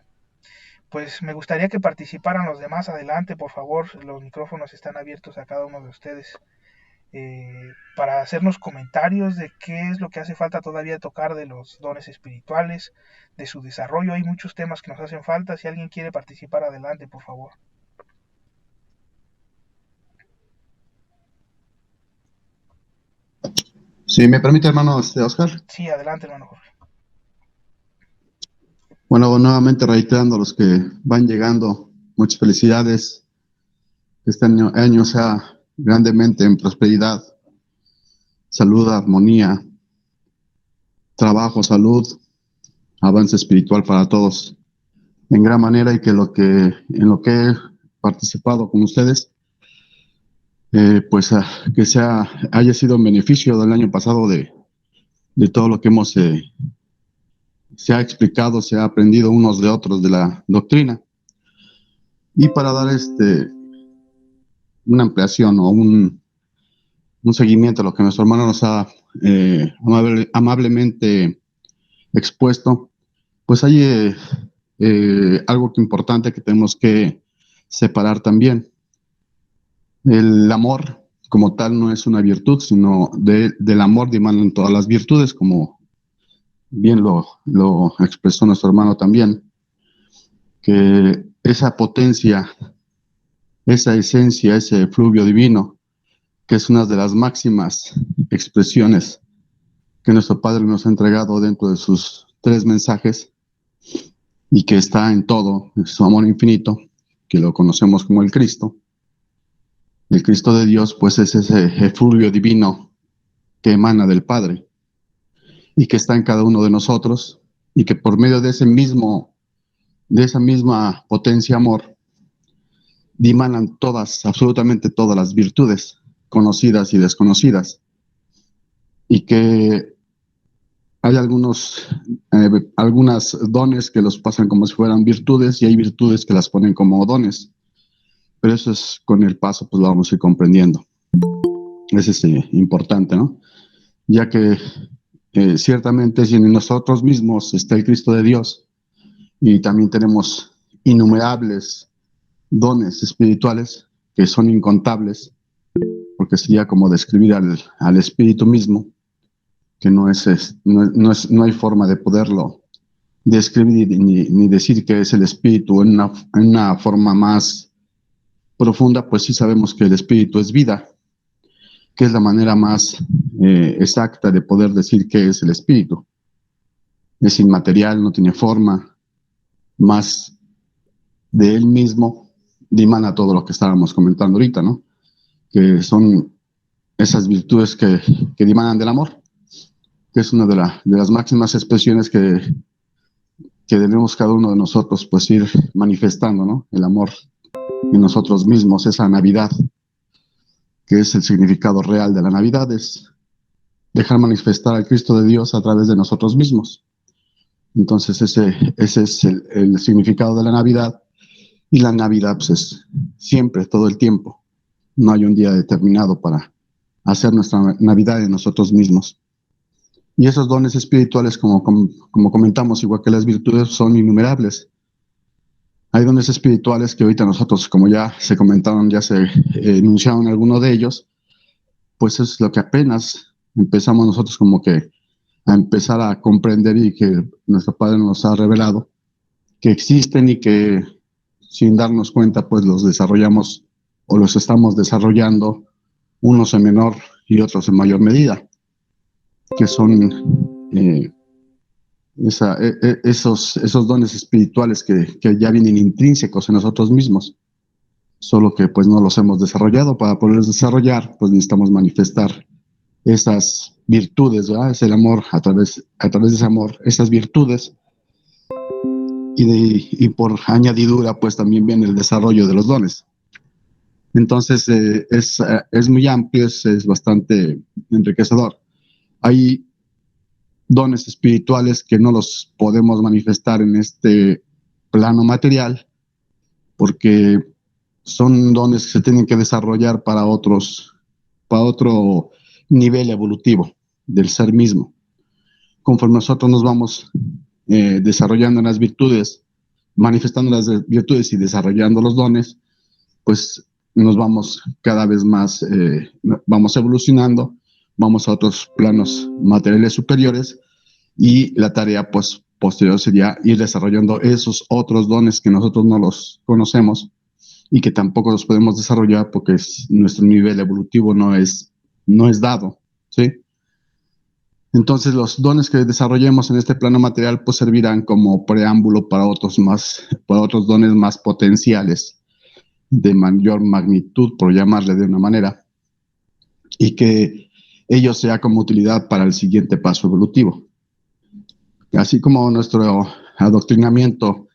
Pues me gustaría que participaran los demás. Adelante, por favor, los micrófonos están abiertos a cada uno de ustedes. para hacernos comentarios de qué es lo que hace falta todavía tocar de los dones espirituales, de su desarrollo. Hay muchos temas que nos hacen falta. Si alguien quiere participar, adelante, por favor. Si me permite, hermano Oscar. Sí, adelante, hermano Jorge. Bueno, nuevamente reiterando a los que van llegando, muchas felicidades. Que este año sea grandemente en prosperidad, salud, armonía, trabajo, salud, avance espiritual para todos en gran manera, y que en lo que he participado con ustedes, pues que haya sido un beneficio del año pasado de todo lo que se ha explicado, se ha aprendido unos de otros de la doctrina. Y para dar una ampliación o un seguimiento a lo que nuestro hermano nos ha amablemente expuesto, pues hay algo importante que tenemos que separar también. El amor como tal no es una virtud, sino del amor dimanan todas las virtudes, como bien lo expresó nuestro hermano también, que esa potencia, esa esencia, ese fluvio divino, que es una de las máximas expresiones que nuestro Padre nos ha entregado dentro de sus 3 mensajes, y que está en todo, su amor infinito, que lo conocemos como el Cristo. El Cristo de Dios, pues es ese fluvio divino que emana del Padre y que está en cada uno de nosotros, y que por medio de esa misma potencia amor, dimanan absolutamente todas las virtudes, conocidas y desconocidas, y que hay algunas dones que los pasan como si fueran virtudes, y hay virtudes que las ponen como dones, pero eso es con el paso, pues lo vamos a ir comprendiendo. Eso es importante, ¿no? Ya que ciertamente si en nosotros mismos está el Cristo de Dios, y también tenemos innumerables dones espirituales que son incontables, porque sería como describir al Espíritu mismo, que no hay forma de poderlo describir ni decir que es el Espíritu en una forma más profunda. Pues sí sabemos que el Espíritu es vida, que es la manera más exacta de poder decir que es el Espíritu. Es inmaterial, no tiene forma, más de él mismo dimana todo lo que estábamos comentando ahorita, ¿no? Que son esas virtudes que dimanan del amor, que es una de las máximas expresiones que debemos cada uno de nosotros pues ir manifestando, ¿no? El amor en nosotros mismos, esa Navidad, que es el significado real de la Navidad, es dejar manifestar al Cristo de Dios a través de nosotros mismos. Entonces ese es el significado de la Navidad, y la Navidad pues es siempre, todo el tiempo. No hay un día determinado para hacer nuestra Navidad en nosotros mismos. Y esos dones espirituales, como comentamos, igual que las virtudes, son innumerables. Hay dones espirituales que ahorita nosotros, como ya se comentaron, ya se enunciaron algunos de ellos, pues es lo que apenas empezamos nosotros como que a empezar a comprender, y que nuestro Padre nos ha revelado que existen, y que sin darnos cuenta pues los desarrollamos o los estamos desarrollando, unos en menor y otros en mayor medida, que son esos dones espirituales que ya vienen intrínsecos en nosotros mismos, solo que pues no los hemos desarrollado. Para poderlos desarrollar, pues necesitamos manifestar esas virtudes, ¿verdad? Es el amor, a través de ese amor, esas virtudes, y por añadidura pues también viene el desarrollo de los dones. Entonces es muy amplio, es bastante enriquecedor. Hay dones espirituales que no los podemos manifestar en este plano material, porque son dones que se tienen que desarrollar para otro nivel evolutivo del ser mismo. Conforme nosotros nos vamos desarrollando en las virtudes, manifestando las virtudes y desarrollando los dones, pues nos vamos cada vez más, vamos evolucionando, vamos a otros planos materiales superiores, y la tarea pues posterior sería ir desarrollando esos otros dones que nosotros no los conocemos y que tampoco los podemos desarrollar porque nuestro nivel evolutivo no es dado, ¿sí? Entonces los dones que desarrollemos en este plano material pues servirán como preámbulo para otros dones más potenciales, de mayor magnitud, por llamarle de una manera, y que ello sea como utilidad para el siguiente paso evolutivo. Así como nuestro adoctrinamiento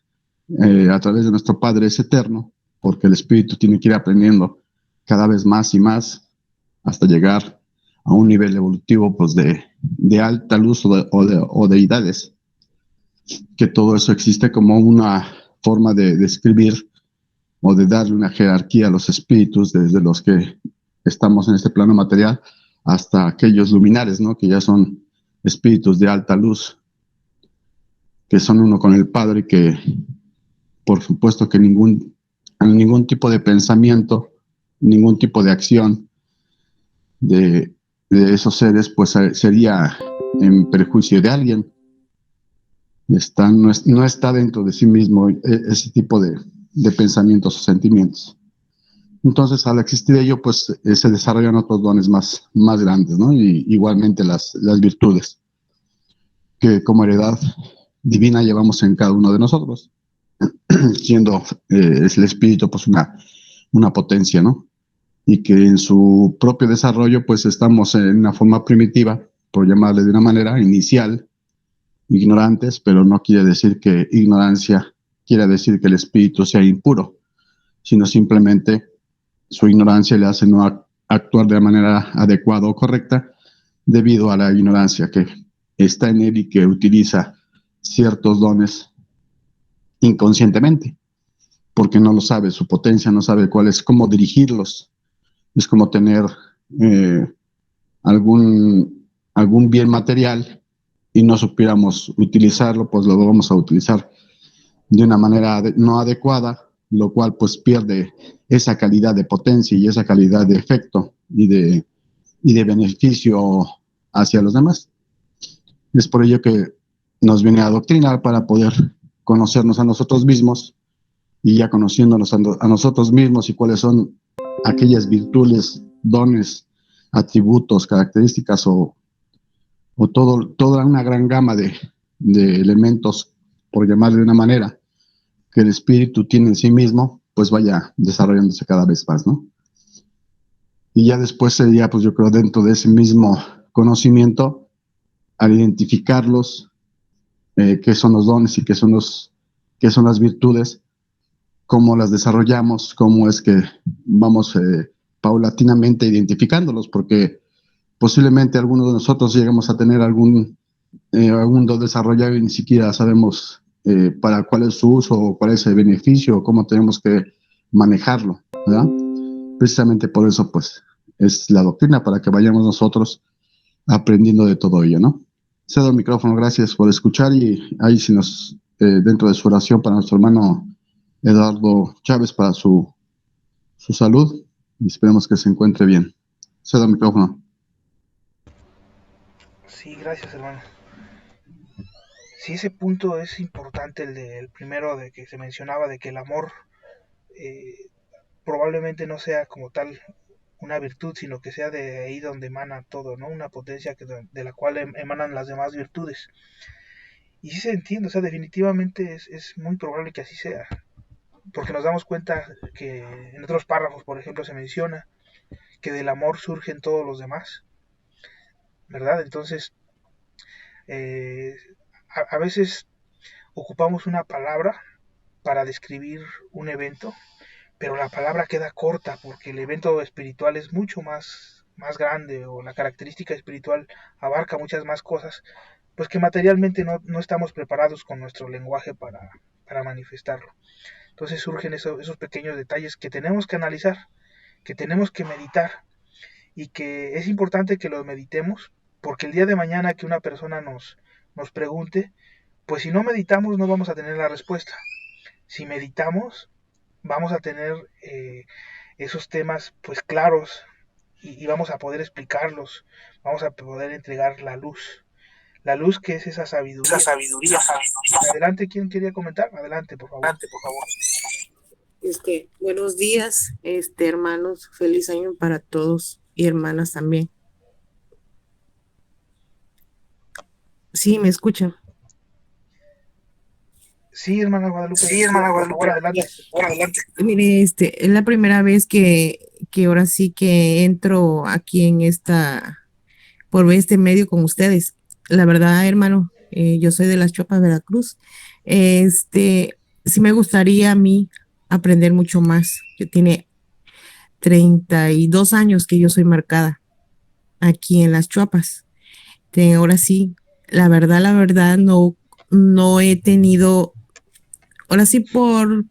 a través de nuestro Padre es eterno, porque el espíritu tiene que ir aprendiendo cada vez más y más hasta llegar a un nivel evolutivo pues de alta luz o deidades, que todo eso existe como una forma de describir o de darle una jerarquía a los espíritus, desde los que estamos en este plano material hasta aquellos luminares, ¿no? Que ya son espíritus de alta luz, que son uno con el Padre, que por supuesto que ningún tipo de pensamiento, ningún tipo de acción de esos seres pues sería en perjuicio de alguien. No está dentro de sí mismo ese tipo de pensamientos o sentimientos. Entonces, al existir ello, pues se desarrollan otros dones más grandes, ¿no? Y igualmente las virtudes que como heredad divina llevamos en cada uno de nosotros, siendo es el espíritu pues una potencia, ¿no? Y que en su propio desarrollo pues estamos en una forma primitiva, por llamarle de una manera inicial, ignorantes, pero no quiere decir que ignorancia quiera decir que el espíritu sea impuro, sino simplemente su ignorancia le hace no actuar de la manera adecuada o correcta debido a la ignorancia que está en él y que utiliza ciertos dones inconscientemente, porque no lo sabe, su potencia no sabe cómo dirigirlos. Es como tener algún bien material y no supiéramos utilizarlo, pues lo vamos a utilizar de una manera no adecuada, lo cual pues pierde esa calidad de potencia y esa calidad de efecto y de beneficio hacia los demás. Es por ello que nos viene a adoctrinar para poder conocernos a nosotros mismos, y ya conociéndonos a nosotros mismos y cuáles son aquellas virtudes, dones, atributos, características o toda una gran gama de elementos, por llamarle de una manera, que el espíritu tiene en sí mismo, pues vaya desarrollándose cada vez más, ¿no? Y ya después sería, pues yo creo, dentro de ese mismo conocimiento, al identificarlos, qué son los dones y qué son las virtudes, cómo las desarrollamos, cómo es que vamos paulatinamente identificándolos, porque posiblemente algunos de nosotros lleguemos a tener algún don desarrollado y ni siquiera sabemos para cuál es su uso o cuál es el beneficio o cómo tenemos que manejarlo, ¿verdad? Precisamente por eso, pues, es la doctrina, para que vayamos nosotros aprendiendo de todo ello, ¿no? Cedo el micrófono, gracias por escuchar, y ahí si nos, dentro de su oración para nuestro hermano Eduardo Chávez, para su salud, y esperemos que se encuentre bien. Cedo el micrófono. Sí, gracias, hermano. Sí, ese punto es importante, el primero de que se mencionaba, de que el amor probablemente no sea como tal una virtud, sino que sea de ahí donde emana todo, ¿no? Una potencia de la cual emanan las demás virtudes. Y sí se entiende, o sea, definitivamente es muy probable que así sea, porque nos damos cuenta que en otros párrafos, por ejemplo, se menciona que del amor surgen todos los demás, ¿verdad? Entonces, eh, a veces ocupamos una palabra para describir un evento, pero la palabra queda corta porque el evento espiritual es mucho más grande, o la característica espiritual abarca muchas más cosas, pues que materialmente no estamos preparados con nuestro lenguaje para manifestarlo. Entonces surgen esos pequeños detalles que tenemos que analizar, que tenemos que meditar, y que es importante que los meditemos, porque el día de mañana que una persona nos pregunte, pues si no meditamos no vamos a tener la respuesta. Si meditamos, vamos a tener esos temas pues claros y vamos a poder explicarlos, vamos a poder entregar la luz que es esa sabiduría. Adelante, ¿quién quería comentar? Adelante, por favor. Buenos días, hermanos, feliz año para todos y hermanas también. Sí, ¿me escuchan? Sí, hermana Guadalupe. Por favor, adelante. Mire, es la primera vez que ahora sí que entro aquí por este medio con ustedes. La verdad, hermano, yo soy de las Chopas, Veracruz. Sí me gustaría a mí aprender mucho más. Yo tiene 32 años que yo soy marcada aquí en las Chuapas. Ahora sí, la verdad, no he tenido, ahora sí por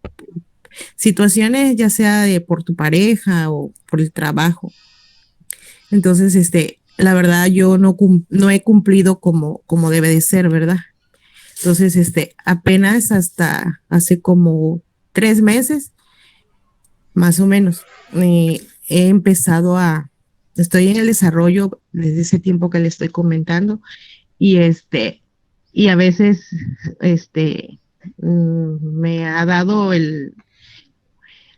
situaciones, ya sea por tu pareja o por el trabajo. Entonces, la verdad, yo no he cumplido como debe de ser, ¿verdad? Entonces, apenas hasta hace como 3 meses, más o menos, he empezado estoy en el desarrollo desde ese tiempo que le estoy comentando y y a veces, me ha dado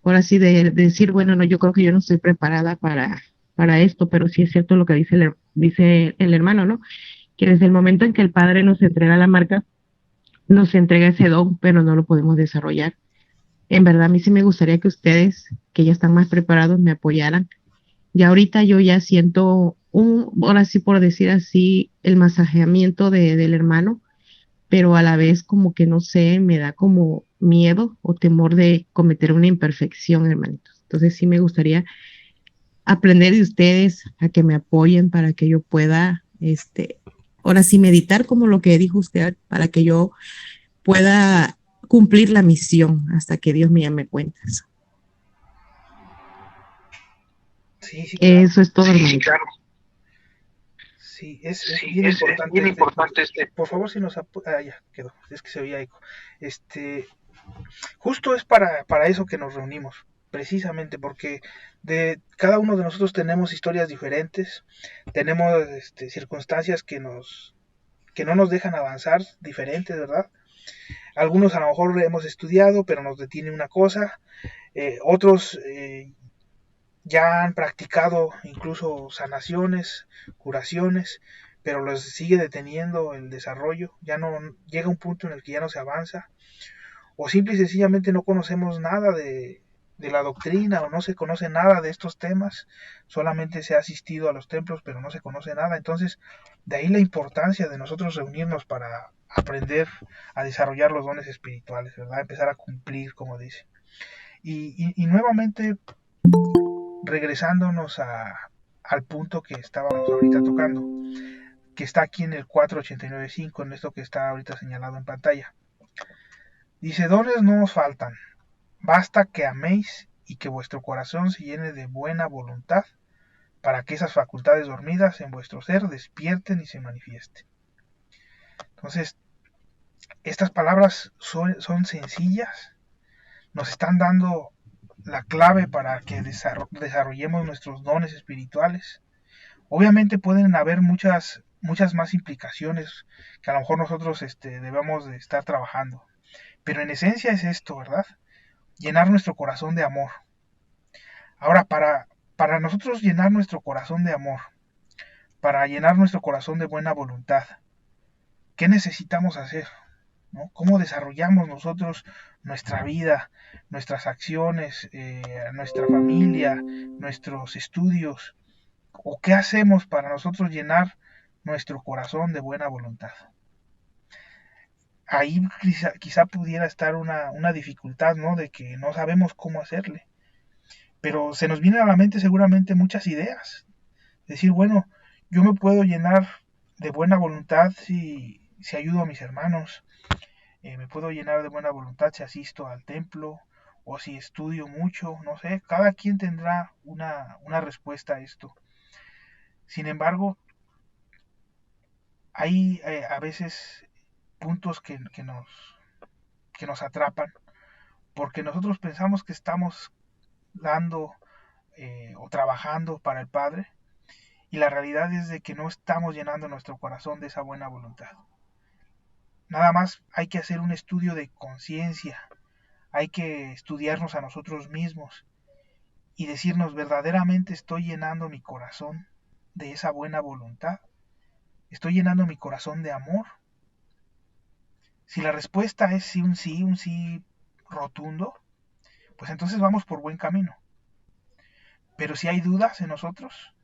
ahora sí de decir, bueno, no, yo creo que yo no estoy preparada para esto, pero sí es cierto lo que dice el hermano, ¿no? Que desde el momento en que el padre nos entrega la marca, nos entrega ese don, pero no lo podemos desarrollar. En verdad, a mí sí me gustaría que ustedes, que ya están más preparados, me apoyaran. Ya ahorita yo ya siento ahora sí por decir así, el masajeamiento del hermano, pero a la vez como que no sé, me da como miedo o temor de cometer una imperfección, hermanitos. Entonces sí me gustaría aprender de ustedes a que me apoyen para que yo pueda, ahora sí meditar como lo que dijo usted, para que yo pueda cumplir la misión hasta que Dios me llame cuentas. Sí, claro. Eso es todo, hermanito. Sí, es bien importante. Por favor, si nos ya quedó. Es que se oía eco. Justo es para eso que nos reunimos, precisamente porque de cada uno de nosotros tenemos historias diferentes, tenemos circunstancias que no nos dejan avanzar, diferentes, ¿verdad? Algunos a lo mejor hemos estudiado, pero nos detiene una cosa, otros ya han practicado incluso sanaciones, curaciones, pero los sigue deteniendo el desarrollo, ya no llega un punto en el que ya no se avanza, o simple y sencillamente no conocemos nada de la doctrina o no se conoce nada de estos temas, solamente se ha asistido a los templos pero no se conoce nada. Entonces de ahí la importancia de nosotros reunirnos para aprender a desarrollar los dones espirituales, ¿verdad? Empezar a cumplir, como dice. Y nuevamente regresándonos al punto que estábamos ahorita tocando, que está aquí en el 489.5, en esto que está ahorita señalado en pantalla. Dice, dones no os faltan, basta que améis y que vuestro corazón se llene de buena voluntad para que esas facultades dormidas en vuestro ser despierten y se manifiesten. Entonces, estas palabras son sencillas, nos están dando la clave para que desarrollemos nuestros dones espirituales. Obviamente pueden haber muchas más implicaciones que a lo mejor nosotros debemos de estar trabajando. Pero en esencia es esto, ¿verdad? Llenar nuestro corazón de amor. Ahora, para nosotros llenar nuestro corazón de amor, para llenar nuestro corazón de buena voluntad, ¿qué necesitamos hacer? ¿No? ¿Cómo desarrollamos nosotros nuestra vida, nuestras acciones, nuestra familia, nuestros estudios? ¿O qué hacemos para nosotros llenar nuestro corazón de buena voluntad? Ahí quizá pudiera estar una dificultad, ¿no? De que no sabemos cómo hacerle. Pero se nos vienen a la mente seguramente muchas ideas. Decir, bueno, yo me puedo llenar de buena voluntad si ayudo a mis hermanos. Me puedo llenar de buena voluntad si asisto al templo o si estudio mucho, no sé. Cada quien tendrá una respuesta a esto. Sin embargo, hay a veces puntos que nos atrapan porque nosotros pensamos que estamos dando o trabajando para el Padre, y la realidad es de que no estamos llenando nuestro corazón de esa buena voluntad. Nada más hay que hacer un estudio de conciencia, hay que estudiarnos a nosotros mismos y decirnos, ¿verdaderamente estoy llenando mi corazón de esa buena voluntad? ¿Estoy llenando mi corazón de amor? Si la respuesta es sí, un sí rotundo, pues entonces vamos por buen camino. Pero si hay dudas en nosotros,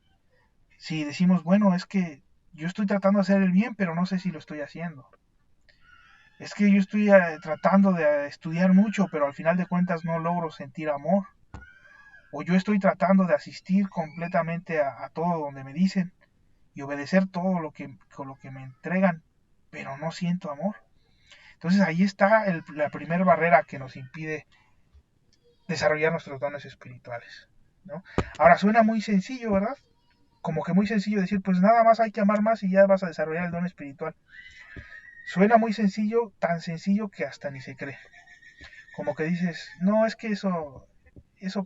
si decimos, bueno, es que yo estoy tratando de hacer el bien, pero no sé si lo estoy haciendo. Es que yo estoy tratando de estudiar mucho, pero al final de cuentas no logro sentir amor. O yo estoy tratando de asistir completamente a todo donde me dicen y obedecer todo con lo que me entregan, pero no siento amor. Entonces ahí está la primera barrera que nos impide desarrollar nuestros dones espirituales, ¿no? Ahora suena muy sencillo, ¿verdad? Como que muy sencillo decir, pues nada más hay que amar más y ya vas a desarrollar el don espiritual. Suena muy sencillo, tan sencillo que hasta ni se cree. Como que dices, no, es que eso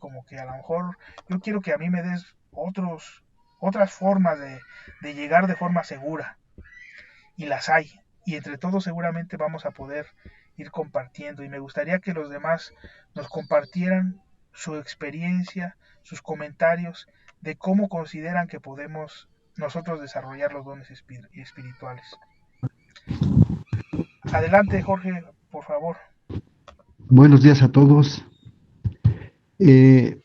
como que a lo mejor yo quiero que a mí me des otras formas de llegar de forma segura. Y las hay. Y entre todos seguramente vamos a poder ir compartiendo. Y me gustaría que los demás nos compartieran su experiencia, sus comentarios de cómo consideran que podemos nosotros desarrollar los dones espirituales. Adelante, Jorge, por favor. Buenos días a todos. Eh,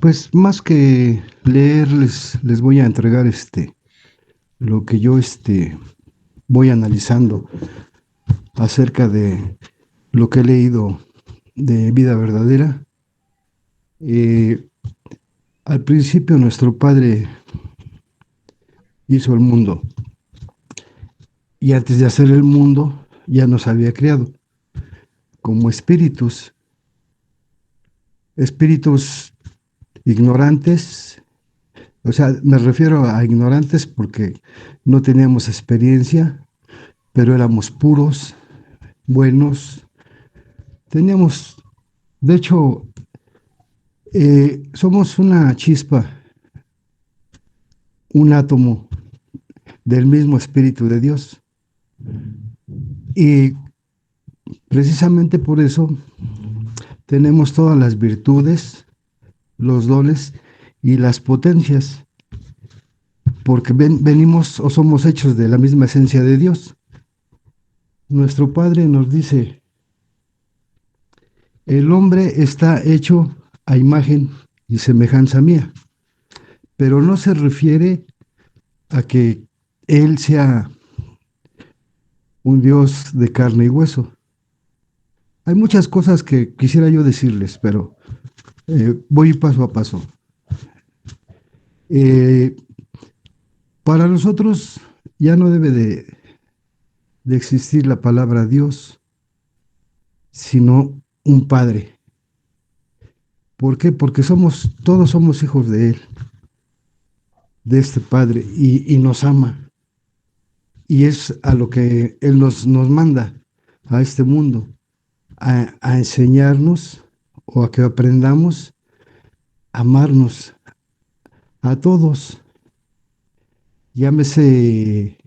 pues más que leerles, les voy a entregar lo que yo voy analizando acerca de lo que he leído de vida verdadera. Al principio nuestro Padre hizo el mundo y antes de hacer el mundo ya nos había creado como espíritus ignorantes. O sea, me refiero a ignorantes porque no teníamos experiencia, pero éramos puros, buenos. Teníamos, de hecho, somos una chispa, un átomo del mismo Espíritu de Dios. Y precisamente por eso tenemos todas las virtudes, los dones y las potencias, porque venimos o somos hechos de la misma esencia de Dios. Nuestro Padre nos dice, el hombre está hecho a imagen y semejanza mía, pero no se refiere a que Él sea un Dios de carne y hueso. Hay muchas cosas que quisiera yo decirles, pero voy paso a paso. Para nosotros ya no debe de existir la palabra Dios, sino un Padre. ¿Por qué? Porque todos somos hijos de Él, de este Padre, y nos ama. Y es a lo que Él nos manda a este mundo, a enseñarnos o a que aprendamos a amarnos a todos. Llámese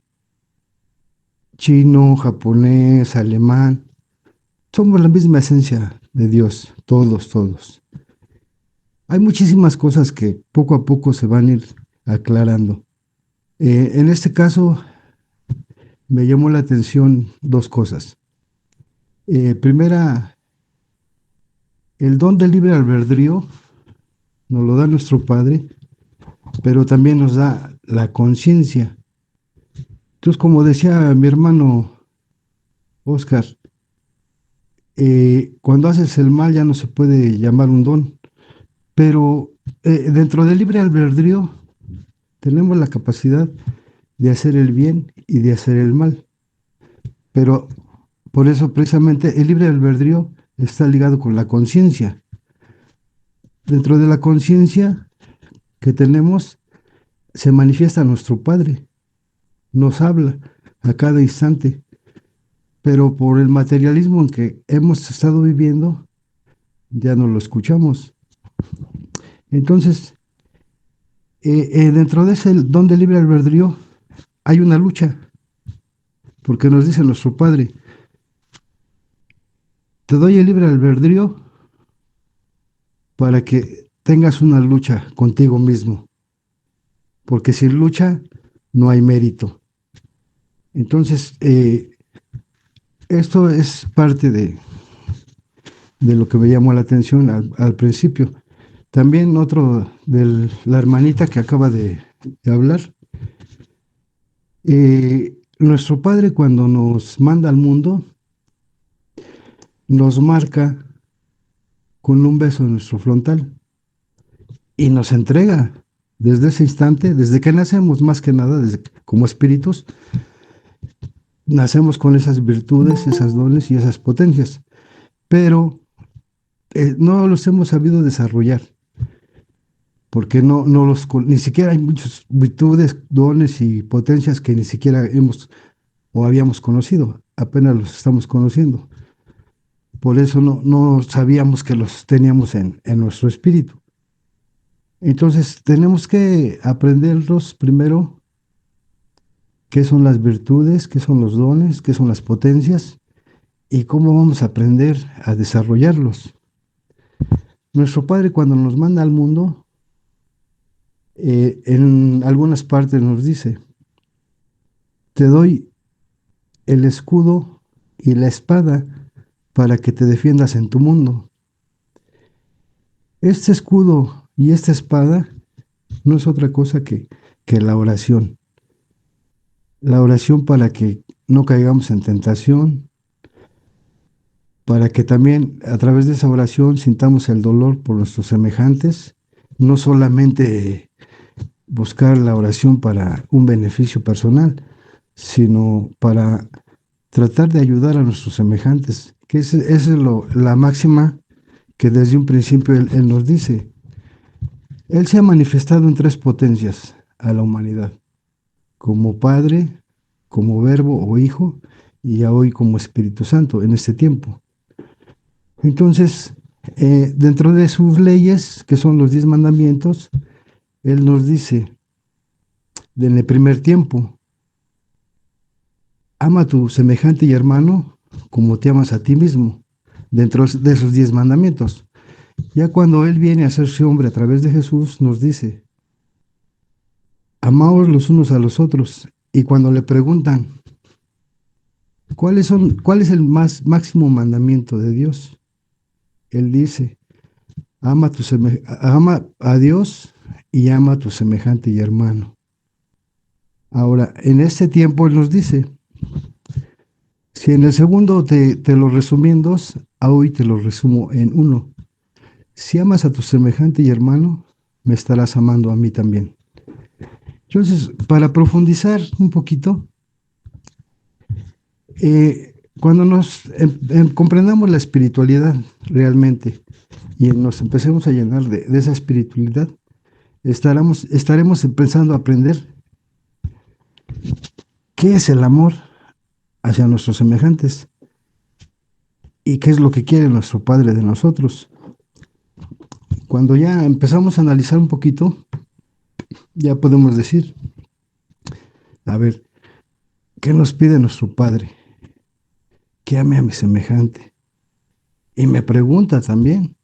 chino, japonés, alemán, somos la misma esencia de Dios, todos. Hay muchísimas cosas que poco a poco se van a ir aclarando. En este caso, me llamó la atención dos cosas. Primera, el don del libre albedrío nos lo da nuestro Padre, pero también nos da la conciencia. Entonces, como decía mi hermano Oscar, cuando haces el mal ya no se puede llamar un don, pero dentro del libre albedrío tenemos la capacidad de hacer el bien y de hacer el mal. Pero por eso precisamente el libre albedrío está ligado con la conciencia. Dentro de la conciencia que tenemos se manifiesta nuestro Padre, nos habla a cada instante, pero por el materialismo en que hemos estado viviendo, ya no lo escuchamos. Entonces, dentro de ese don de libre albedrío hay una lucha, porque nos dice nuestro Padre, te doy el libre albedrío para que tengas una lucha contigo mismo, porque sin lucha no hay mérito. Entonces, esto es parte de lo que me llamó la atención al principio. También otro de la hermanita que acaba de hablar. Nuestro Padre cuando nos manda al mundo, nos marca con un beso en nuestro frontal y nos entrega desde ese instante, desde que nacemos más que nada, como espíritus, nacemos con esas virtudes, esas dones y esas potencias, pero no los hemos sabido desarrollar, porque ni siquiera hay muchas virtudes, dones y potencias que ni siquiera hemos o habíamos conocido, apenas los estamos conociendo. Por eso no sabíamos que los teníamos en nuestro espíritu. Entonces tenemos que aprenderlos primero qué son las virtudes, qué son los dones, qué son las potencias y cómo vamos a aprender a desarrollarlos. Nuestro Padre cuando nos manda al mundo, en algunas partes nos dice, te doy el escudo y la espada para que te defiendas en tu mundo. Este escudo y esta espada no es otra cosa que la oración. La oración para que no caigamos en tentación, para que también a través de esa oración sintamos el dolor por nuestros semejantes, no solamente buscar la oración para un beneficio personal, sino para tratar de ayudar a nuestros semejantes, que esa es la máxima que desde un principio él nos dice. Él se ha manifestado en tres potencias a la humanidad, como Padre, como Verbo o Hijo, y ya hoy como Espíritu Santo en este tiempo. Entonces, dentro de sus leyes, que son los 10 mandamientos, Él nos dice, en el primer tiempo, ama a tu semejante y hermano como te amas a ti mismo, dentro de esos 10 mandamientos. Ya cuando Él viene a hacerse hombre a través de Jesús, nos dice, amaos los unos a los otros. Y cuando le preguntan, ¿cuál es el máximo mandamiento de Dios? Él dice, ama a Dios y ama a tu semejante y hermano. Ahora, en este tiempo Él nos dice, si en el segundo te lo resumí en dos, a hoy te lo resumo en uno. Si amas a tu semejante y hermano, me estarás amando a mí también. Entonces, para profundizar un poquito, cuando comprendamos la espiritualidad realmente y nos empecemos a llenar de esa espiritualidad, estaremos empezando a aprender qué es el amor hacia nuestros semejantes y qué es lo que quiere nuestro Padre de nosotros. Cuando ya empezamos a analizar un poquito, ya podemos decir, a ver, ¿qué nos pide nuestro Padre? Que ame a mi semejante. Y me pregunta también,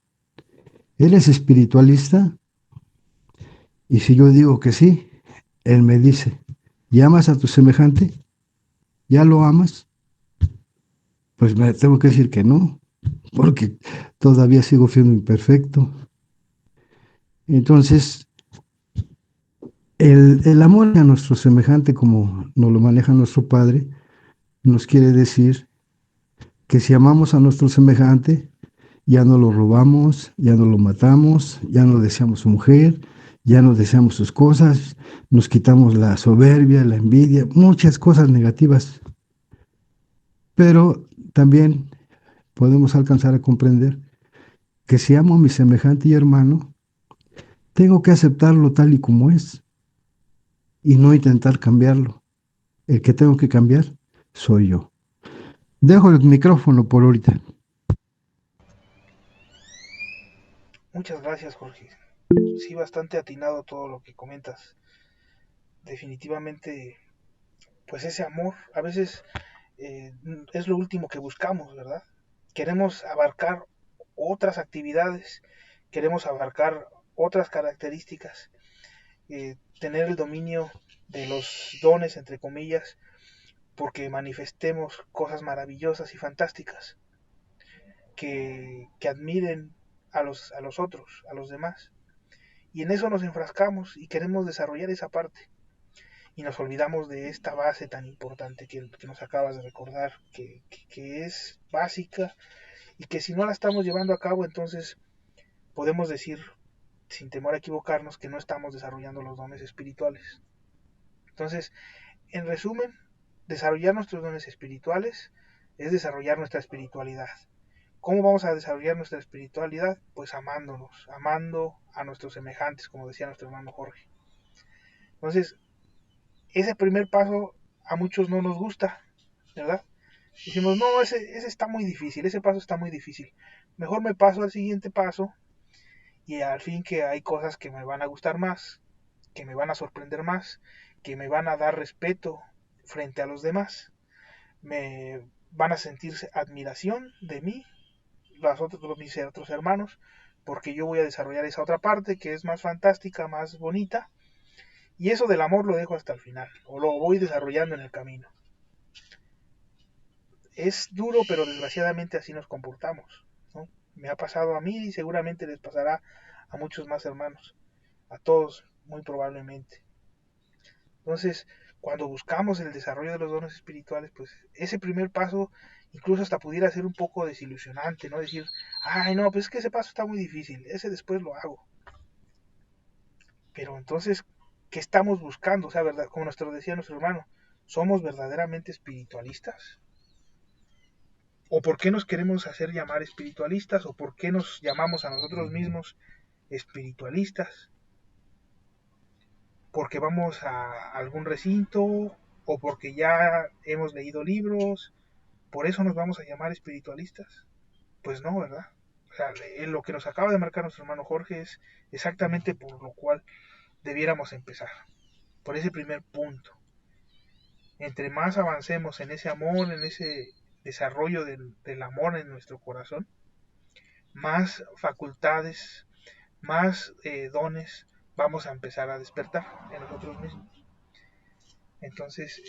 ¿eres espiritualista? Y si yo digo que sí, Él me dice, ¿y amas a tu semejante? ¿Ya lo amas? Pues me tengo que decir que no, porque todavía sigo siendo imperfecto. Entonces, el amor a nuestro semejante, como nos lo maneja nuestro Padre, nos quiere decir que si amamos a nuestro semejante, ya no lo robamos, ya no lo matamos, ya no deseamos su mujer, ya no deseamos sus cosas, nos quitamos la soberbia, la envidia, muchas cosas negativas. Pero también podemos alcanzar a comprender que si amo a mi semejante y hermano, tengo que aceptarlo tal y como es y no intentar cambiarlo. El que tengo que cambiar soy yo. Dejo el micrófono por ahorita. Muchas gracias, Jorge. Sí, bastante atinado todo lo que comentas. Definitivamente, pues ese amor a veces es lo último que buscamos, ¿verdad? Queremos abarcar otras actividades, queremos abarcar otras características, tener el dominio de los dones, entre comillas, porque manifestemos cosas maravillosas y fantásticas, que admiren a los otros, a los demás. Y en eso nos enfrascamos y queremos desarrollar esa parte. Y nos olvidamos de esta base tan importante que nos acabas de recordar, que es básica y que si no la estamos llevando a cabo, entonces podemos decir, sin temor a equivocarnos, que no estamos desarrollando los dones espirituales. Entonces, en resumen, desarrollar nuestros dones espirituales es desarrollar nuestra espiritualidad. ¿Cómo vamos a desarrollar nuestra espiritualidad? Pues amándonos, amando a nuestros semejantes, como decía nuestro hermano Jorge. Entonces, ese primer paso a muchos no nos gusta, ¿verdad? Decimos, no, ese está muy difícil, ese paso está muy difícil. Mejor me paso al siguiente paso y al fin que hay cosas que me van a gustar más, que me van a sorprender más, que me van a dar respeto frente a los demás. Me van a sentir admiración de mí, mis otros hermanos, porque yo voy a desarrollar esa otra parte que es más fantástica, más bonita. Y eso del amor lo dejo hasta el final, o lo voy desarrollando en el camino. Es duro, pero desgraciadamente así nos comportamos, ¿no? Me ha pasado a mí y seguramente les pasará a muchos más hermanos, a todos muy probablemente. Entonces, cuando buscamos el desarrollo de los dones espirituales, pues ese primer paso incluso hasta pudiera ser un poco desilusionante, ¿no? Decir, ay no, pues es que ese paso está muy difícil, ese después lo hago. Pero entonces, ¿qué estamos buscando? O sea, ¿verdad? Como decía nuestro hermano, ¿somos verdaderamente espiritualistas? ¿O por qué nos queremos hacer llamar espiritualistas? ¿O por qué nos llamamos a nosotros mismos espiritualistas? ¿Porque vamos a algún recinto? ¿O porque ya hemos leído libros? ¿Por eso nos vamos a llamar espiritualistas? Pues no, ¿verdad? O sea, lo que nos acaba de marcar nuestro hermano Jorge es exactamente por lo cual debiéramos empezar. Por ese primer punto. Entre más avancemos en ese amor, en ese desarrollo del amor en nuestro corazón, más facultades, más dones vamos a empezar a despertar en nosotros mismos. Entonces,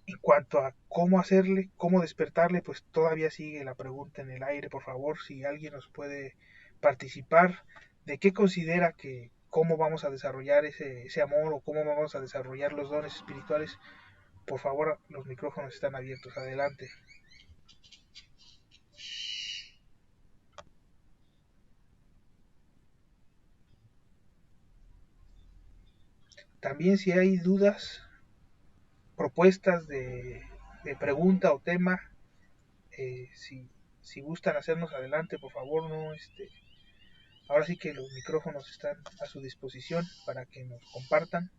en cuanto a cómo hacerle, cómo despertarle, pues todavía sigue la pregunta en el aire. Por favor, si alguien nos puede participar de qué considera que cómo vamos a desarrollar ese amor o cómo vamos a desarrollar los dones espirituales, por favor, los micrófonos están abiertos. Adelante. También si hay dudas, propuestas de pregunta o tema, si gustan hacernos adelante, por favor, no ahora sí que los micrófonos están a su disposición para que nos compartan.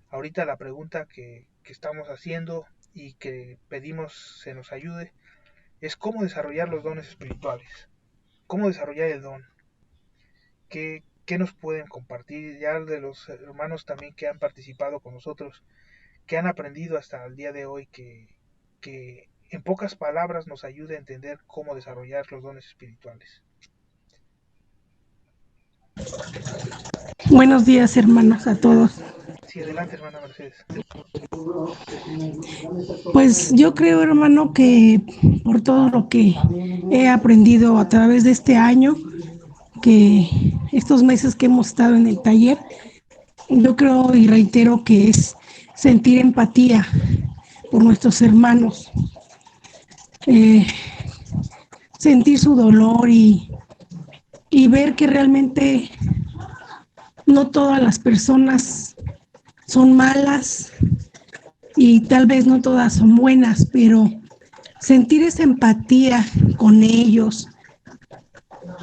Ahorita la pregunta que estamos haciendo y que pedimos se nos ayude es cómo desarrollar los dones espirituales, cómo desarrollar el don, qué nos pueden compartir ya de los hermanos también que han participado con nosotros, que han aprendido hasta el día de hoy, que en pocas palabras nos ayude a entender cómo desarrollar los dones espirituales. Buenos días, hermanos, a todos. Sí, adelante, hermana Mercedes. Pues yo creo, hermano, que por todo lo que he aprendido a través de este año, que estos meses que hemos estado en el taller, yo creo y reitero que es sentir empatía por nuestros hermanos, sentir su dolor y ver que realmente no todas las personas son malas y tal vez no todas son buenas, pero sentir esa empatía con ellos.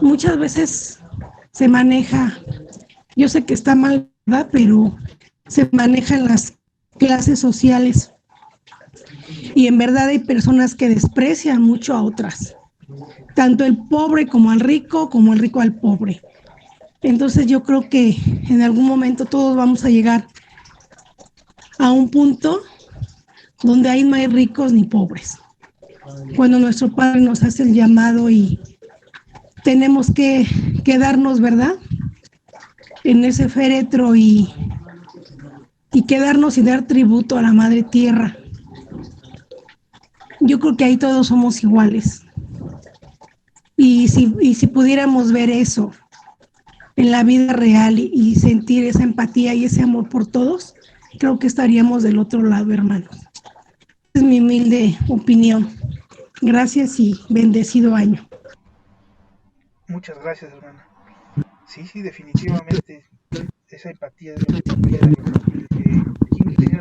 Muchas veces se maneja, yo sé que está mal, ¿verdad? Pero se maneja en las clases sociales y en verdad hay personas que desprecian mucho a otras, tanto el pobre como al rico al pobre. Entonces yo creo que en algún momento todos vamos a llegar a un punto donde ahí no hay ricos ni pobres. Cuando nuestro Padre nos hace el llamado y tenemos que quedarnos, ¿verdad?, en ese féretro y quedarnos y dar tributo a la Madre Tierra. Yo creo que ahí todos somos iguales. Y si pudiéramos ver eso en la vida real y sentir esa empatía y ese amor por todos, creo que estaríamos del otro lado, hermanos. Es mi humilde opinión. Gracias y bendecido año. Muchas gracias, hermana. Sí, definitivamente esa empatía es lo que nos queda. ¿Quién tenía?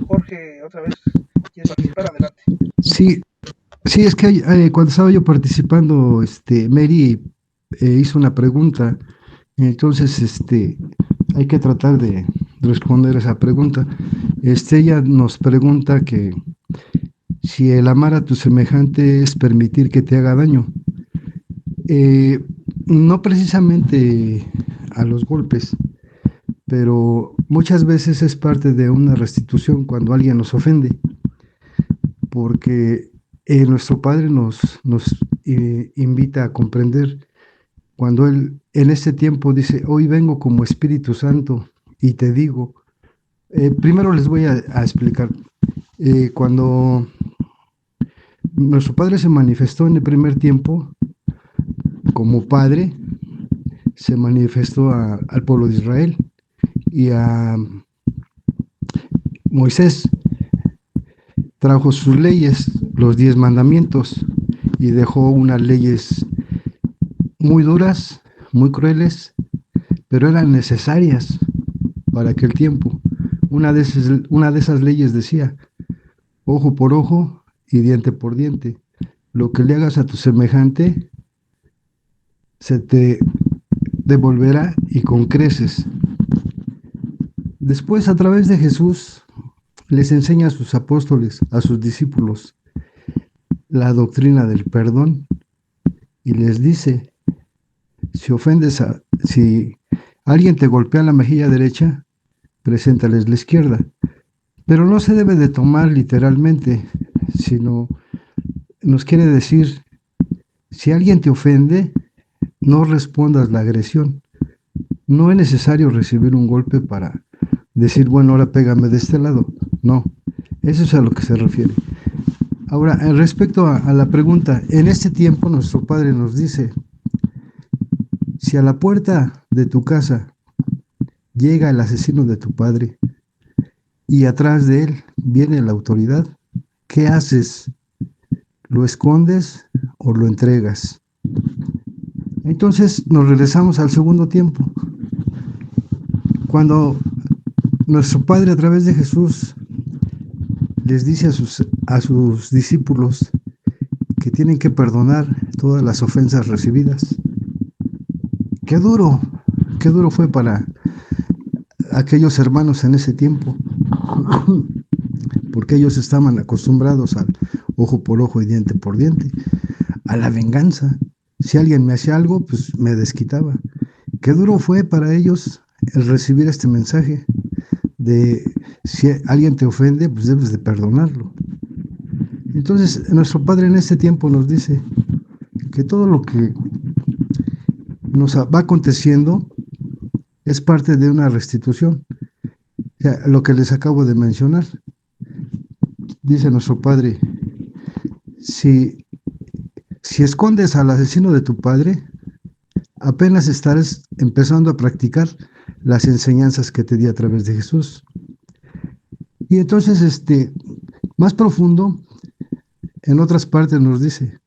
Jorge, otra vez, ¿quieres participar? Adelante. Sí, sí, es que cuando estaba yo participando, Mary hizo una pregunta, entonces hay que tratar de responder esa pregunta. Ella nos pregunta que si el amar a tu semejante es permitir que te haga daño. No precisamente a los golpes, pero muchas veces es parte de una restitución cuando alguien nos ofende, porque nuestro Padre nos invita a comprender cuando Él en este tiempo dice, hoy vengo como Espíritu Santo y te digo, primero les voy a explicar, cuando nuestro Padre se manifestó en el primer tiempo como Padre, se manifestó al pueblo de Israel y a Moisés, trajo sus leyes, los 10 mandamientos, y dejó unas leyes muy duras, muy crueles, pero eran necesarias para aquel tiempo. Una de esas leyes decía, ojo por ojo y diente por diente. Lo que le hagas a tu semejante se te devolverá y con creces. Después, a través de Jesús, les enseña a sus apóstoles, a sus discípulos, la doctrina del perdón y les dice, si alguien te golpea la mejilla derecha, preséntales la izquierda. Pero no se debe de tomar literalmente, sino nos quiere decir, si alguien te ofende, no respondas la agresión. No es necesario recibir un golpe para decir, bueno, ahora pégame de este lado. No, eso es a lo que se refiere. Ahora, respecto a la pregunta, en este tiempo nuestro Padre nos dice, si a la puerta de tu casa llega el asesino de tu padre y atrás de él viene la autoridad, ¿qué haces? ¿Lo escondes o lo entregas? Entonces nos regresamos al segundo tiempo. Cuando nuestro Padre a través de Jesús les dice a sus discípulos que tienen que perdonar todas las ofensas recibidas. Qué duro fue para aquellos hermanos en ese tiempo, porque ellos estaban acostumbrados al ojo por ojo y diente por diente, a la venganza. Si alguien me hacía algo, pues me desquitaba. Qué duro fue para ellos el recibir este mensaje de si alguien te ofende, pues debes de perdonarlo. Entonces, nuestro Padre en este tiempo nos dice que todo lo que nos va aconteciendo es parte de una restitución. O sea, lo que les acabo de mencionar. Dice nuestro Padre, si escondes al asesino de tu padre, apenas estarás empezando a practicar las enseñanzas que te di a través de Jesús. Y entonces, más profundo, en otras partes nos dice,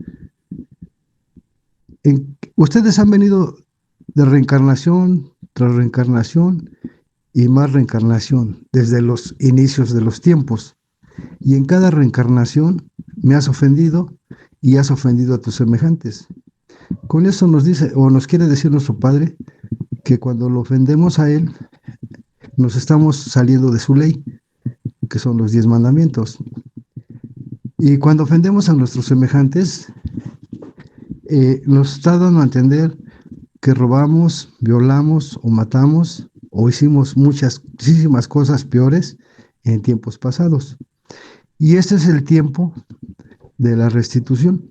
ustedes han venido de reencarnación tras reencarnación y más reencarnación desde los inicios de los tiempos. Y en cada reencarnación me has ofendido y has ofendido a tus semejantes. Con eso nos dice, o nos quiere decir nuestro Padre, que cuando lo ofendemos a Él, nos estamos saliendo de su ley, que son los 10 mandamientos. Y cuando ofendemos a nuestros semejantes, nos está dando a entender que robamos, violamos o matamos o hicimos muchísimas cosas peores en tiempos pasados. Y este es el tiempo de la restitución.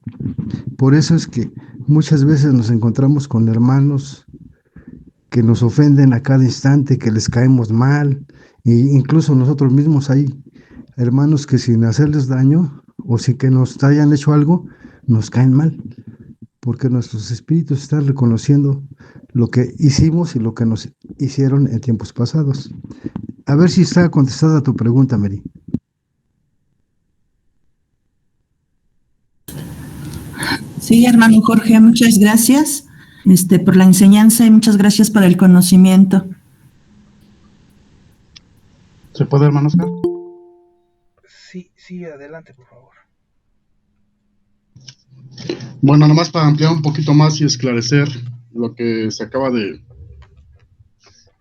Por eso es que muchas veces nos encontramos con hermanos que nos ofenden a cada instante, que les caemos mal, e incluso nosotros mismos hay hermanos que sin hacerles daño o sin que nos hayan hecho algo, nos caen mal, porque nuestros espíritus están reconociendo lo que hicimos y lo que nos hicieron en tiempos pasados. A ver si está contestada tu pregunta, Mary. Sí, hermano Jorge, muchas gracias por la enseñanza y muchas gracias por el conocimiento. ¿Se puede, hermano Oscar? Sí, adelante, por favor. Bueno, nomás para ampliar un poquito más y esclarecer lo que se acaba de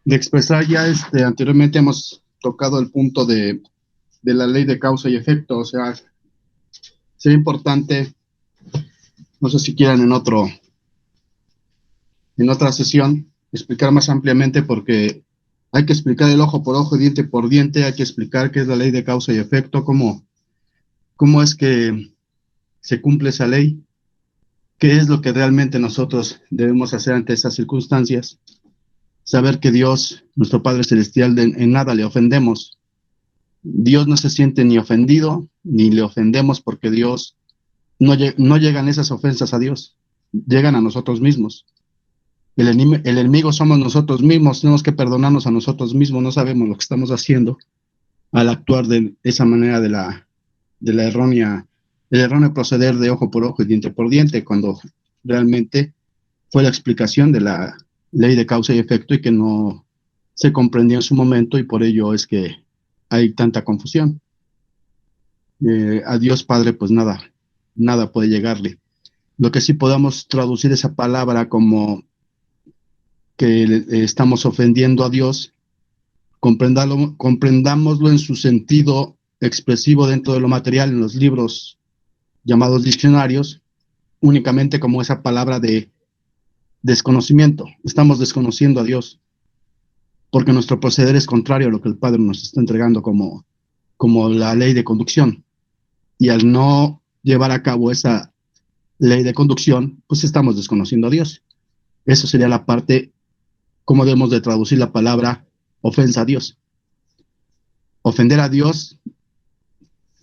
expresar ya, anteriormente hemos tocado el punto de la ley de causa y efecto. O sea, sería importante, no sé si quieran en otra sesión, explicar más ampliamente, porque hay que explicar el ojo por ojo y diente por diente, hay que explicar qué es la ley de causa y efecto, cómo es que se cumple esa ley, qué es lo que realmente nosotros debemos hacer ante esas circunstancias, saber que Dios, nuestro Padre Celestial, en nada le ofendemos. Dios no se siente ni ofendido, ni le ofendemos, porque Dios, no llegan esas ofensas a Dios, llegan a nosotros mismos. El enemigo somos nosotros mismos, tenemos que perdonarnos a nosotros mismos, no sabemos lo que estamos haciendo al actuar de esa manera del erróneo proceder de ojo por ojo y diente por diente, cuando realmente fue la explicación de la ley de causa y efecto y que no se comprendió en su momento, y por ello es que hay tanta confusión. A Dios Padre, pues nada puede llegarle. Lo que sí podamos traducir esa palabra como que estamos ofendiendo a Dios, comprendámoslo en su sentido expresivo dentro de lo material, en los libros llamados diccionarios, únicamente como esa palabra de desconocimiento. Estamos desconociendo a Dios, porque nuestro proceder es contrario a lo que el Padre nos está entregando como la ley de conducción. Y al no llevar a cabo esa ley de conducción, pues estamos desconociendo a Dios. Eso sería la parte, cómo debemos de traducir la palabra ofensa a Dios. Ofender a Dios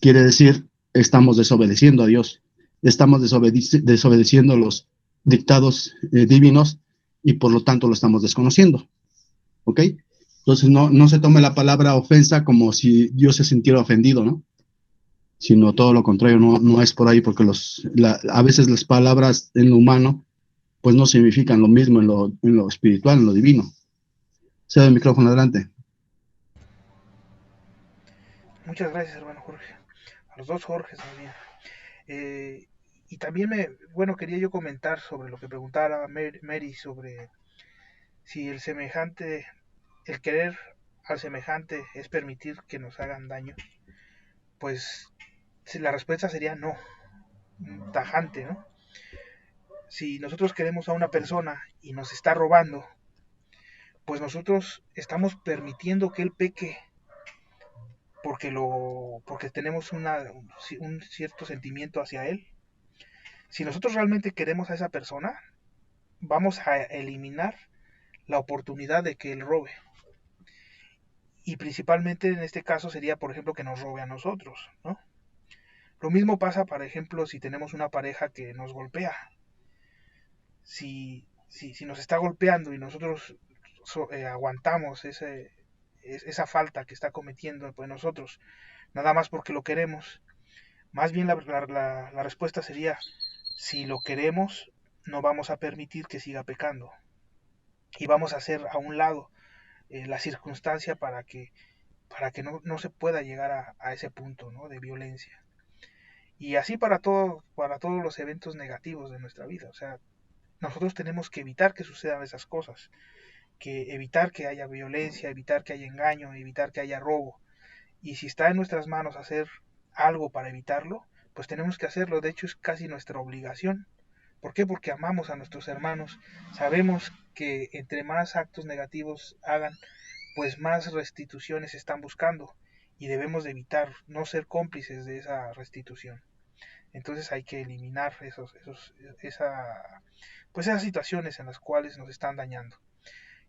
quiere decir estamos desobedeciendo a Dios, estamos desobedeciendo los dictados divinos, y por lo tanto lo estamos desconociendo. ¿Ok? Entonces no se tome la palabra ofensa como si Dios se sintiera ofendido, ¿no? Sino todo lo contrario, no es por ahí, porque a veces las palabras en lo humano pues no significan lo mismo en lo espiritual, en lo divino. Cedo el micrófono, adelante. Muchas gracias, hermano Jorge. A los dos Jorges, más bien. Y también quería yo comentar sobre lo que preguntaba Mary sobre si el querer al semejante es permitir que nos hagan daño. Pues la respuesta sería no, tajante, ¿no? Si nosotros queremos a una persona y nos está robando, pues nosotros estamos permitiendo que él peque porque tenemos un cierto sentimiento hacia él. Si nosotros realmente queremos a esa persona, vamos a eliminar la oportunidad de que él robe. Y principalmente en este caso sería, por ejemplo, que nos robe a nosotros, ¿no? Lo mismo pasa, por ejemplo, si tenemos una pareja que nos golpea. Si nos está golpeando y nosotros aguantamos esa falta que está cometiendo pues nosotros, nada más porque lo queremos, más bien la respuesta sería, si lo queremos, no vamos a permitir que siga pecando. Y vamos a hacer a un lado la circunstancia para que no se pueda llegar a ese punto, ¿no?, de violencia. Y así para todos los eventos negativos de nuestra vida. O sea, nosotros tenemos que evitar que sucedan esas cosas, que evitar que haya violencia, evitar que haya engaño, evitar que haya robo. Y si está en nuestras manos hacer algo para evitarlo, pues tenemos que hacerlo. De hecho, es casi nuestra obligación. ¿Por qué? Porque amamos a nuestros hermanos, sabemos que entre más actos negativos hagan, pues más restituciones están buscando, y debemos de evitar no ser cómplices de esa restitución. Entonces hay que eliminar esas situaciones en las cuales nos están dañando.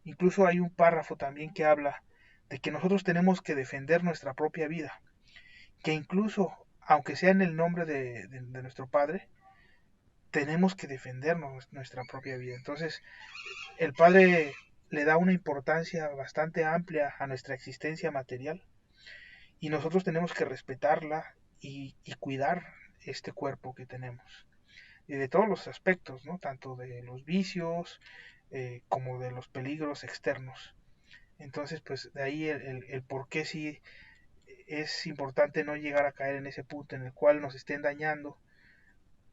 Incluso hay un párrafo también que habla de que nosotros tenemos que defender nuestra propia vida, que incluso, aunque sea en el nombre de nuestro Padre, tenemos que defendernos nuestra propia vida. Entonces, el Padre le da una importancia bastante amplia a nuestra existencia material, y nosotros tenemos que respetarla y cuidar este cuerpo que tenemos, y de todos los aspectos, ¿no? Tanto de los vicios como de los peligros externos. Entonces, pues de ahí el por qué sí es importante no llegar a caer en ese punto en el cual nos estén dañando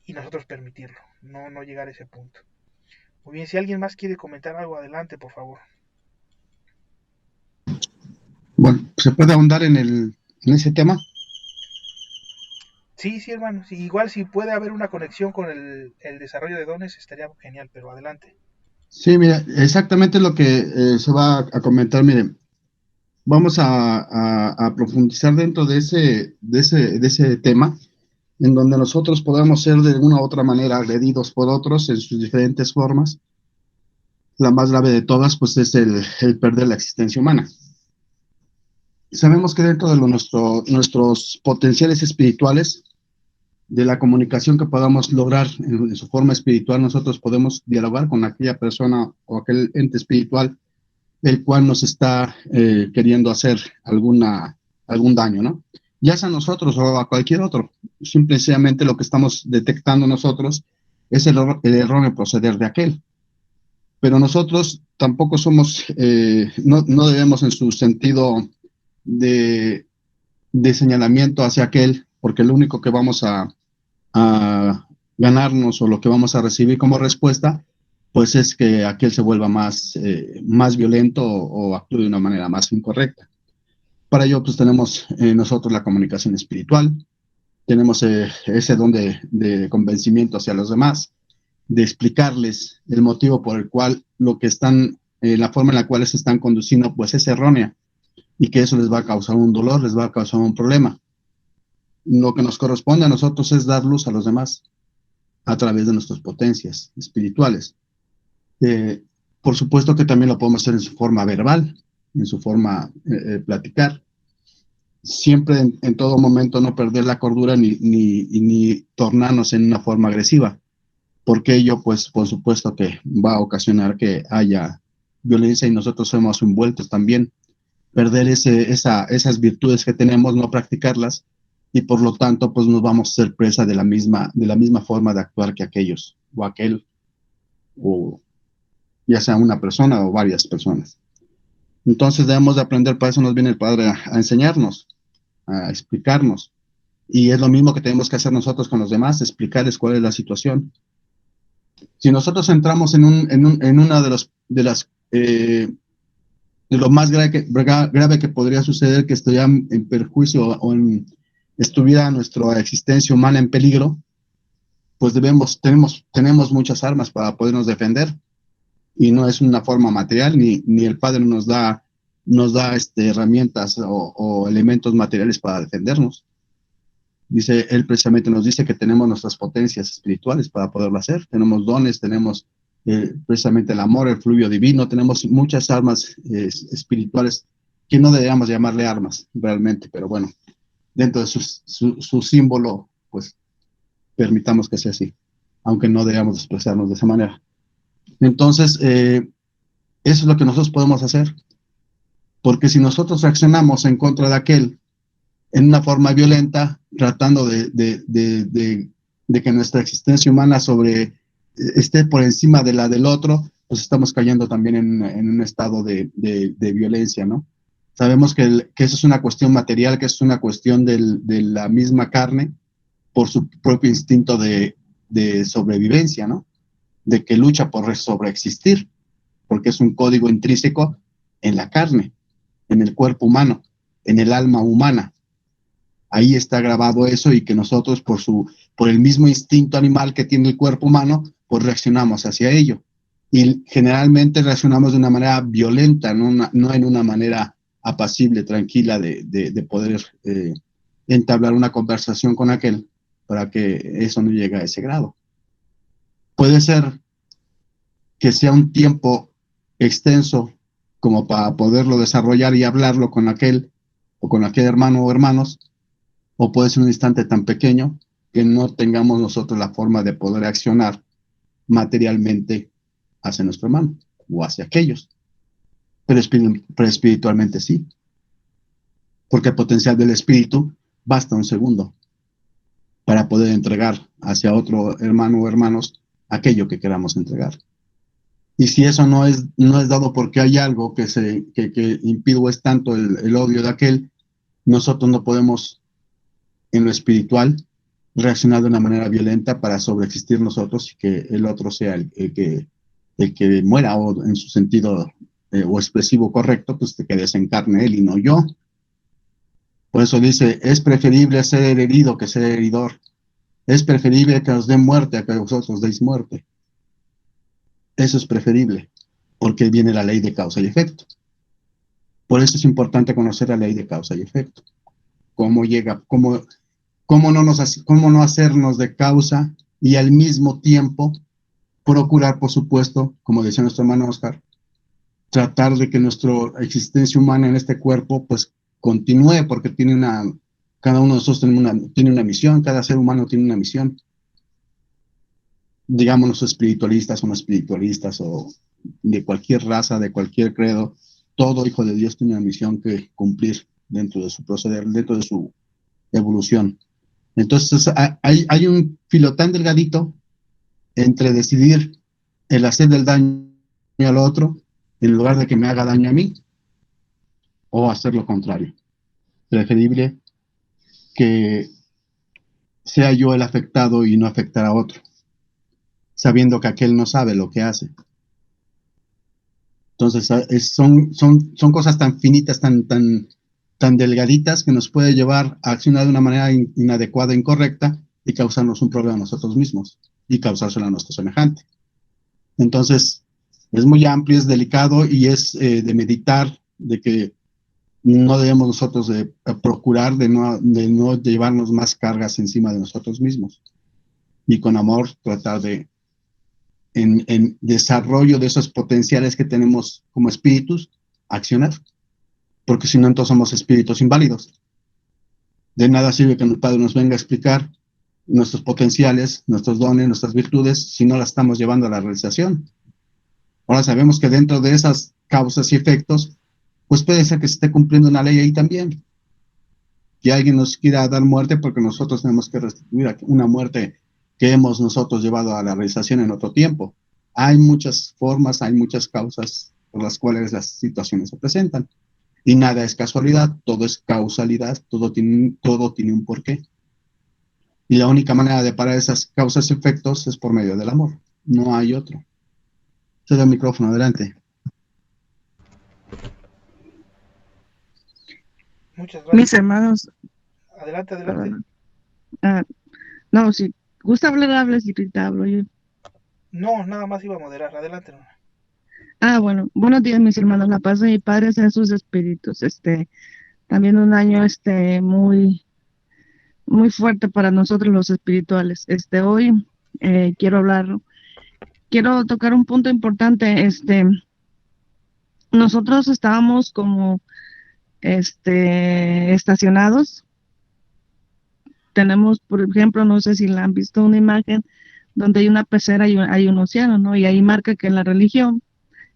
y nosotros permitirlo, no llegar a ese punto. Muy bien, si alguien más quiere comentar algo, adelante, por favor. Bueno, ¿se puede ahondar en ese tema? Sí, hermano, sí, igual si puede haber una conexión con el desarrollo de dones, estaría genial, pero adelante. Sí, mira, exactamente lo que se va a comentar. Miren, vamos a profundizar dentro de ese tema, en donde nosotros podemos ser de una u otra manera agredidos por otros en sus diferentes formas. La más grave de todas, pues, es el perder la existencia humana. Sabemos que dentro de nuestros potenciales espirituales, de la comunicación que podamos lograr en su forma espiritual, nosotros podemos dialogar con aquella persona o aquel ente espiritual el cual nos está queriendo hacer algún daño, ¿no? Ya sea a nosotros o a cualquier otro. Simplemente lo que estamos detectando nosotros es el erróneo proceder de aquel. Pero nosotros tampoco somos, no debemos en su sentido de señalamiento hacia aquel, porque lo único que vamos a ganarnos o lo que vamos a recibir como respuesta, pues es que aquel se vuelva más violento o actúe de una manera más incorrecta. Para ello, pues tenemos nosotros la comunicación espiritual, tenemos ese don de convencimiento hacia los demás, de explicarles el motivo por el cual lo que están, la forma en la cual se están conduciendo, pues es errónea, y que eso les va a causar un dolor, les va a causar un problema. Lo que nos corresponde a nosotros es dar luz a los demás a través de nuestras potencias espirituales. Por supuesto que también lo podemos hacer en su forma verbal, en su forma platicar. Siempre en todo momento no perder la cordura ni tornarnos en una forma agresiva, porque ello, pues, por supuesto que va a ocasionar que haya violencia y nosotros somos envueltos también. Perder esas virtudes que tenemos, no practicarlas, y por lo tanto, pues nos vamos a ser presa de la misma forma de actuar que aquellos, o aquel, o ya sea una persona o varias personas. Entonces debemos de aprender, para eso nos viene el Padre a enseñarnos, a explicarnos, y es lo mismo que tenemos que hacer nosotros con los demás, explicarles cuál es la situación. Si nosotros entramos en una de lo más grave que podría suceder, que estuviera en perjuicio o estuviera nuestra existencia humana en peligro, pues tenemos muchas armas para podernos defender, y no es una forma material, ni el Padre nos da herramientas o elementos materiales para defendernos. Él precisamente nos dice que tenemos nuestras potencias espirituales para poderlo hacer, tenemos dones, tenemos precisamente el amor, el fluyo divino, tenemos muchas armas espirituales que no deberíamos llamarle armas realmente, pero bueno, dentro de su símbolo, pues permitamos que sea así, aunque no debamos expresarnos de esa manera. Entonces, eso es lo que nosotros podemos hacer, porque si nosotros reaccionamos en contra de aquel en una forma violenta, tratando de que nuestra existencia humana esté por encima de la del otro, pues estamos cayendo también en un estado de violencia, ¿no? Sabemos que eso es una cuestión material, que es una cuestión de la misma carne, por su propio instinto de sobrevivencia, ¿no? De que lucha por sobreexistir, porque es un código intrínseco en la carne, en el cuerpo humano, en el alma humana. Ahí está grabado eso, y que nosotros por el mismo instinto animal que tiene el cuerpo humano, pues reaccionamos hacia ello. y generalmente reaccionamos de una manera violenta, no en una manera apacible, tranquila de poder entablar una conversación con aquel para que eso no llegue a ese grado. Puede ser que sea un tiempo extenso como para poderlo desarrollar y hablarlo con aquel o con aquel hermano o hermanos, o puede ser un instante tan pequeño que no tengamos nosotros la forma de poder accionar materialmente hacia nuestro hermano o hacia aquellos, pero espiritualmente sí, porque el potencial del espíritu basta un segundo para poder entregar hacia otro hermano o hermanos aquello que queramos entregar. Y si eso no es dado porque hay algo que impide o es tanto el odio de aquel, nosotros no podemos en lo espiritual reaccionar de una manera violenta para sobreexistir nosotros y que el otro sea el que muera, o en su sentido o expresivo correcto, pues que desencarne él y no yo. Por eso dice, es preferible ser herido que ser heridor. Es preferible que os den muerte a que vosotros deis muerte. Eso es preferible, porque viene la ley de causa y efecto. Por eso es importante conocer la ley de causa y efecto. Cómo llega, cómo no hacernos de causa y al mismo tiempo procurar, por supuesto, como decía nuestro hermano Oscar, tratar de que nuestra existencia humana en este cuerpo pues continúe, porque cada uno de nosotros tiene una misión, cada ser humano tiene una misión. Digamos, los espiritualistas o no espiritualistas, o de cualquier raza, de cualquier credo, todo hijo de Dios tiene una misión que cumplir dentro de su proceder, dentro de su evolución. Entonces hay un filo tan delgadito entre decidir el hacer del daño al otro en lugar de que me haga daño a mí, o hacer lo contrario. Preferible que sea yo el afectado y no afectar a otro, sabiendo que aquel no sabe lo que hace. Entonces son cosas tan finitas, tan delgaditas, que nos puede llevar a accionar de una manera inadecuada, incorrecta, y causarnos un problema a nosotros mismos y causárselo a nuestro semejante. Entonces es muy amplio, es delicado, y es de meditar, de que no debemos nosotros de procurar de no llevarnos más cargas encima de nosotros mismos, y con amor tratar de en desarrollo de esos potenciales que tenemos como espíritus, accionar, porque si no, entonces somos espíritus inválidos. De nada sirve que el Padre nos venga a explicar nuestros potenciales, nuestros dones, nuestras virtudes, si no las estamos llevando a la realización. Ahora sabemos que dentro de esas causas y efectos, pues puede ser que se esté cumpliendo una ley ahí también, que alguien nos quiera dar muerte porque nosotros tenemos que restituir una muerte que hemos nosotros llevado a la realización en otro tiempo. Hay muchas formas, hay muchas causas por las cuales las situaciones se presentan. Y nada es casualidad, todo es causalidad, todo tiene un porqué. Y la única manera de parar esas causas y efectos es por medio del amor. No hay otro. Se da el micrófono, adelante. Muchas Mis gracias. hermanos, Adelante, adelante. no, si gusta hablar, hable, si ahorita hablo yo. No, nada más iba a moderar. Adelante, hermano. Bueno, buenos días, mis hermanos. La paz de mi Padre sea en sus espíritus. También un año, muy, muy fuerte para nosotros los espirituales. Hoy quiero tocar un punto importante. Nosotros estábamos como, estacionados. Tenemos, por ejemplo, no sé si la han visto, una imagen donde hay una pecera y hay un océano, ¿no? Y ahí marca que la religión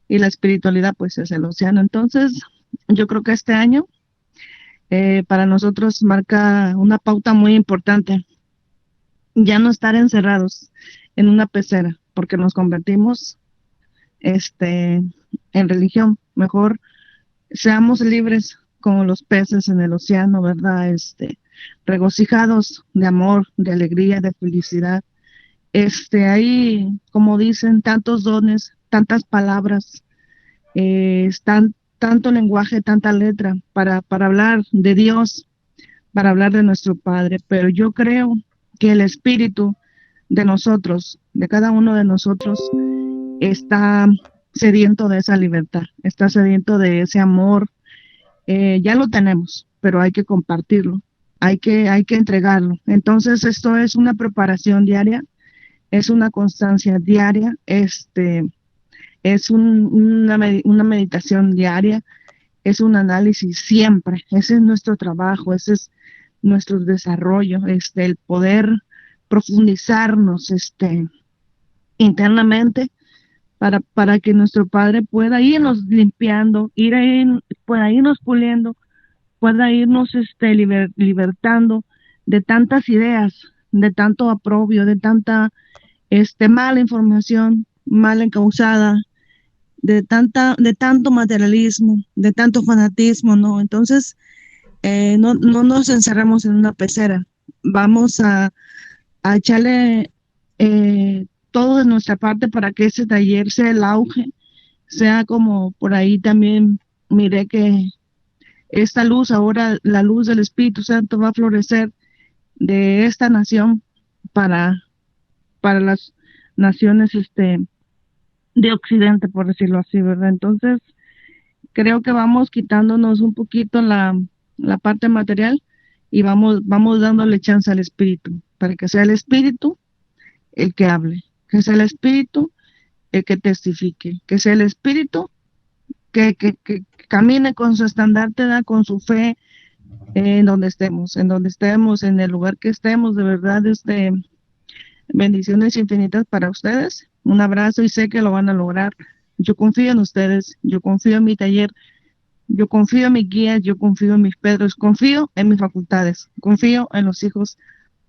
y la espiritualidad, pues, es el océano. Entonces, yo creo que este año para nosotros marca una pauta muy importante. Ya no estar encerrados en una pecera, porque nos convertimos en religión. Mejor seamos libres como los peces en el océano, ¿verdad? Regocijados de amor, de alegría, de felicidad. Hay, como dicen, tantos dones, tantas palabras, tanto lenguaje, tanta letra para hablar de Dios, para hablar de nuestro Padre, pero yo creo que el espíritu de nosotros, de cada uno de nosotros, está sediento de esa libertad, está sediento de ese amor. Ya lo tenemos, pero hay que compartirlo, hay que entregarlo. Entonces, esto es una preparación diaria, es una constancia diaria, es una meditación diaria, es un análisis siempre. Ese es nuestro trabajo, ese es nuestro desarrollo, el poder profundizarnos, internamente para que nuestro Padre pueda irnos limpiando, pueda irnos puliendo, pueda irnos libertando de tantas ideas, de tanto aprobio, de tanta mala información, mal encausada, de tanto materialismo, de tanto fanatismo, ¿no? Entonces, no nos encerramos en una pecera, vamos a echarle todo de nuestra parte para que ese taller sea el auge, sea como por ahí también miré que esta luz, ahora la luz del Espíritu Santo va a florecer de esta nación para, para las naciones de Occidente, por decirlo así, ¿verdad? Entonces, creo que vamos quitándonos un poquito la parte material y vamos dándole chance al Espíritu, para que sea el Espíritu el que hable, que sea el Espíritu el que testifique, que sea el Espíritu que camine con su estandarte, con su fe, en donde estemos, en el lugar que estemos. De verdad, bendiciones infinitas para ustedes, un abrazo y sé que lo van a lograr. Yo confío en ustedes, yo confío en mi taller, yo confío en mis guías, yo confío en mis Pedros, confío en mis facultades, confío en los hijos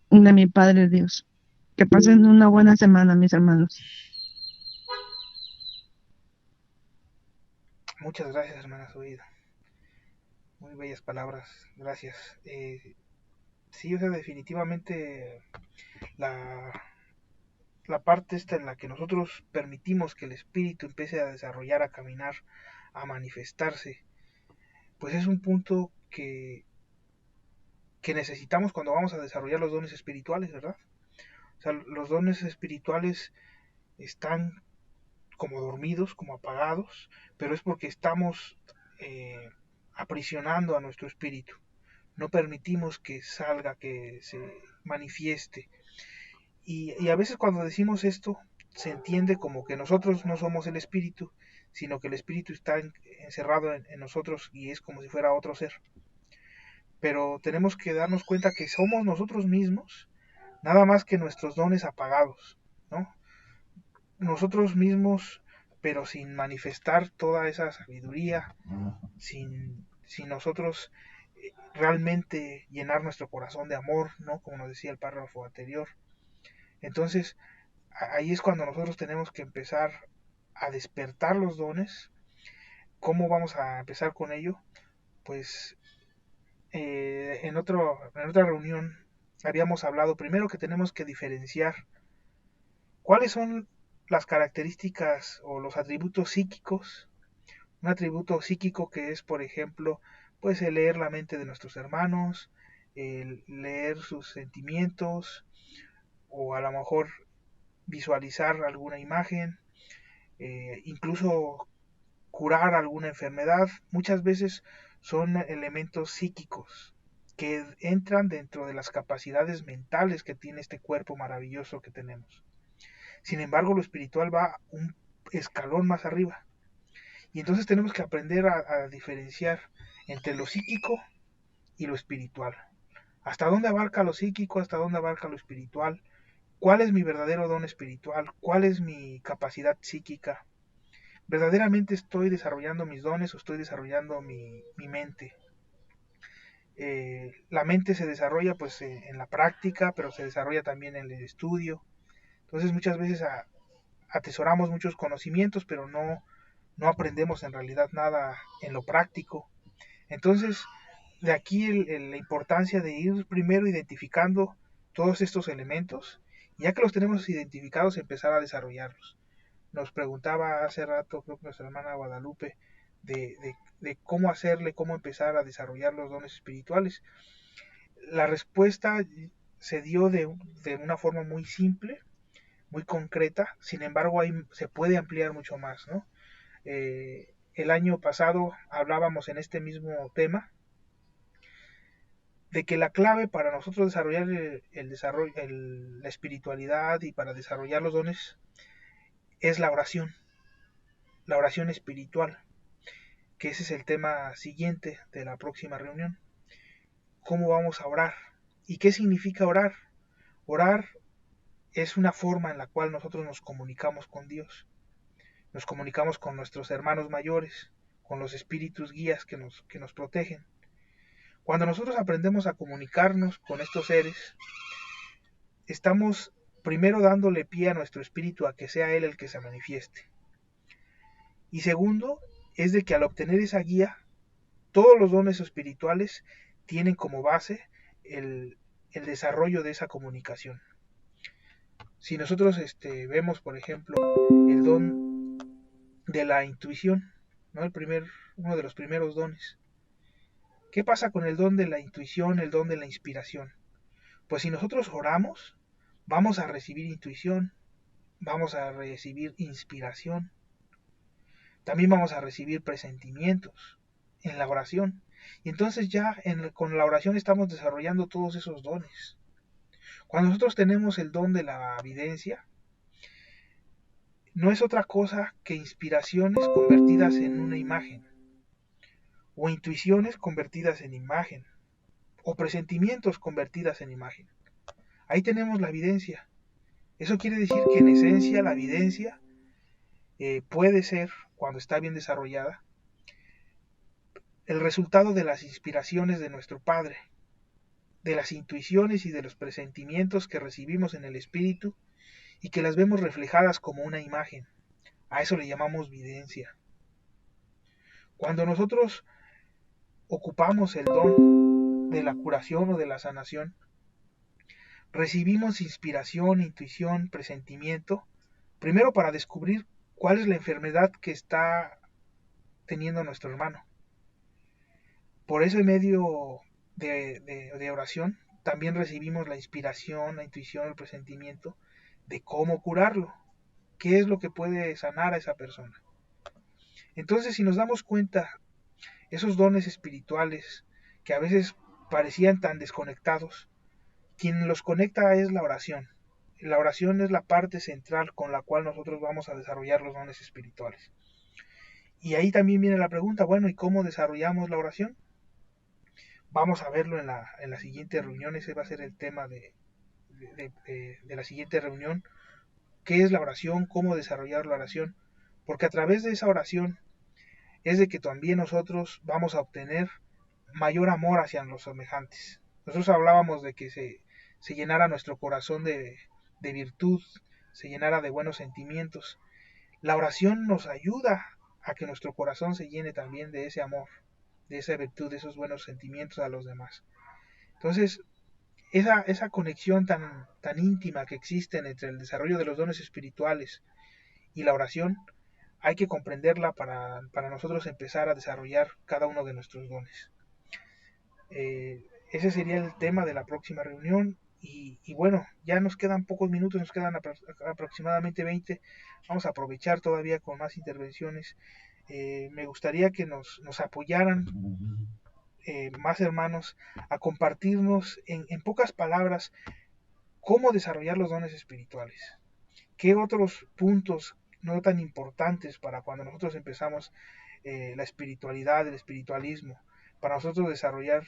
de mi Padre Dios. Que pasen una buena semana, mis hermanos. Muchas gracias, hermana Zoida. Muy bellas palabras, gracias. Sí, o sea, definitivamente la parte esta en la que nosotros permitimos que el espíritu empiece a desarrollar, a caminar, a manifestarse, pues es un punto que necesitamos cuando vamos a desarrollar los dones espirituales, ¿verdad? O sea, los dones espirituales están como dormidos, como apagados, pero es porque estamos aprisionando a nuestro espíritu. No permitimos que salga, que se manifieste. Y a veces cuando decimos esto, se entiende como que nosotros no somos el espíritu, sino que el espíritu está encerrado en nosotros y es como si fuera otro ser. Pero tenemos que darnos cuenta que somos nosotros mismos, nada más que nuestros dones apagados, ¿no? Nosotros mismos, pero sin manifestar toda esa sabiduría, sin nosotros realmente llenar nuestro corazón de amor, ¿no? Como nos decía el párrafo anterior. Entonces, ahí es cuando nosotros tenemos que empezar a despertar los dones. ¿Cómo vamos a empezar con ello? Pues en otra reunión habíamos hablado primero que tenemos que diferenciar cuáles son las características o los atributos psíquicos. Un atributo psíquico que es, por ejemplo, pues el leer la mente de nuestros hermanos, el leer sus sentimientos, o a lo mejor visualizar alguna imagen, incluso curar alguna enfermedad. Muchas veces son elementos psíquicos que entran dentro de las capacidades mentales que tiene este cuerpo maravilloso que tenemos. Sin embargo, lo espiritual va un escalón más arriba. Y entonces tenemos que aprender a diferenciar entre lo psíquico y lo espiritual. ¿Hasta dónde abarca lo psíquico? ¿Hasta dónde abarca lo espiritual? ¿Cuál es mi verdadero don espiritual? ¿Cuál es mi capacidad psíquica? ¿Verdaderamente estoy desarrollando mis dones o estoy desarrollando mi mente? La mente se desarrolla pues en la práctica, pero se desarrolla también en el estudio. Entonces muchas veces atesoramos muchos conocimientos, pero no aprendemos en realidad nada en lo práctico. Entonces, de aquí la importancia de ir primero identificando todos estos elementos, y ya que los tenemos identificados, empezar a desarrollarlos. Nos preguntaba hace rato, creo que nuestra hermana Guadalupe, de cómo hacerle, cómo empezar a desarrollar los dones espirituales. La respuesta se dio de una forma muy simple, muy concreta, sin embargo ahí se puede ampliar mucho más, ¿no? El año pasado hablábamos en este mismo tema de que la clave para nosotros desarrollar la espiritualidad y para desarrollar los dones es la oración espiritual, que ese es el tema siguiente de la próxima reunión. ¿Cómo vamos a orar? ¿Y qué significa orar? Orar es una forma en la cual nosotros nos comunicamos con Dios, nos comunicamos con nuestros hermanos mayores, con los espíritus guías que nos protegen. Cuando nosotros aprendemos a comunicarnos con estos seres, estamos primero dándole pie a nuestro espíritu a que sea él el que se manifieste. Y segundo, es de que al obtener esa guía, todos los dones espirituales tienen como base el desarrollo de esa comunicación. Si nosotros vemos, por ejemplo, el don de la intuición, ¿no? Uno de los primeros dones. ¿Qué pasa con el don de la intuición, el don de la inspiración? Pues si nosotros oramos, vamos a recibir intuición, vamos a recibir inspiración, también vamos a recibir presentimientos en la oración. Y entonces ya con la oración estamos desarrollando todos esos dones. Cuando nosotros tenemos el don de la evidencia, no es otra cosa que inspiraciones convertidas en una imagen, o intuiciones convertidas en imagen, o presentimientos convertidas en imagen. Ahí tenemos la evidencia. Eso quiere decir que en esencia la evidencia puede ser, cuando está bien desarrollada, el resultado de las inspiraciones de nuestro Padre, de las intuiciones y de los presentimientos que recibimos en el espíritu y que las vemos reflejadas como una imagen. A eso le llamamos videncia. Cuando nosotros ocupamos el don de la curación o de la sanación, recibimos inspiración, intuición, presentimiento, primero para descubrir cuál es la enfermedad que está teniendo nuestro hermano. Por ese medio de oración también recibimos la inspiración, la intuición, el presentimiento de cómo curarlo, qué es lo que puede sanar a esa persona. Entonces, si nos damos cuenta, esos dones espirituales que a veces parecían tan desconectados, quien los conecta es la oración. La oración es la parte central con la cual nosotros vamos a desarrollar los dones espirituales. Y ahí también viene la pregunta, bueno, ¿y cómo desarrollamos la oración? Vamos a verlo en la siguiente reunión. Ese va a ser el tema de la siguiente reunión. ¿Qué es la oración? ¿Cómo desarrollar la oración? Porque a través de esa oración es de que también nosotros vamos a obtener mayor amor hacia los semejantes. Nosotros hablábamos de que se llenara nuestro corazón de virtud, se llenara de buenos sentimientos. La oración nos ayuda a que nuestro corazón se llene también de ese amor, de esa virtud, de esos buenos sentimientos a los demás. Entonces, esa conexión tan íntima que existe entre el desarrollo de los dones espirituales y la oración, hay que comprenderla para nosotros empezar a desarrollar cada uno de nuestros dones. Ese sería el tema de la próxima reunión. Y bueno, ya nos quedan pocos minutos, nos quedan aproximadamente 20. Vamos a aprovechar todavía con más intervenciones. Me gustaría que nos apoyaran más hermanos a compartirnos en pocas palabras cómo desarrollar los dones espirituales. ¿Qué otros puntos no tan importantes para cuando nosotros empezamos la espiritualidad, el espiritualismo, para nosotros desarrollar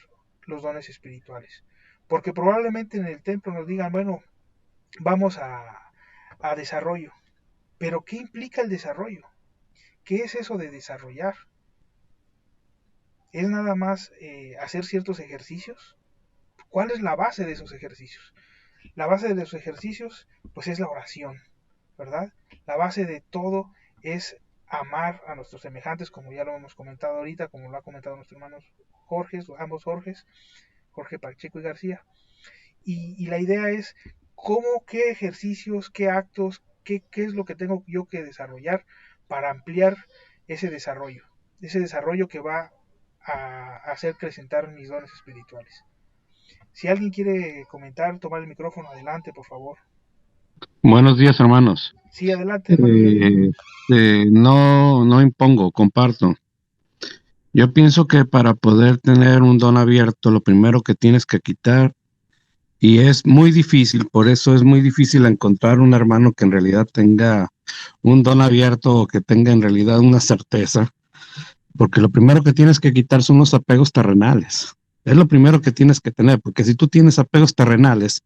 los dones espirituales? Porque probablemente en el templo nos digan, bueno, vamos a desarrollo. Pero ¿qué implica el desarrollo? ¿Qué es eso de desarrollar? ¿Es nada más hacer ciertos ejercicios? ¿Cuál es la base de esos ejercicios? La base de los ejercicios, pues es la oración, ¿verdad? La base de todo es amar a nuestros semejantes, como ya lo hemos comentado ahorita, como lo ha comentado nuestro hermano Jorge, ambos Jorges, Jorge Pacheco y García. Y la idea es qué ejercicios, qué actos, qué es lo que tengo yo que desarrollar para ampliar ese desarrollo que va a hacer acrecentar mis dones espirituales. Si alguien quiere comentar, tomar el micrófono, adelante, por favor. Buenos días, hermanos. Sí, adelante, hermano. No impongo, comparto. Yo pienso que para poder tener un don abierto, lo primero que tienes que quitar, y es muy difícil, por eso es muy difícil encontrar un hermano que en realidad tenga un don abierto o que tenga en realidad una certeza, porque lo primero que tienes que quitar son los apegos terrenales. Es lo primero que tienes que tener, porque si tú tienes apegos terrenales,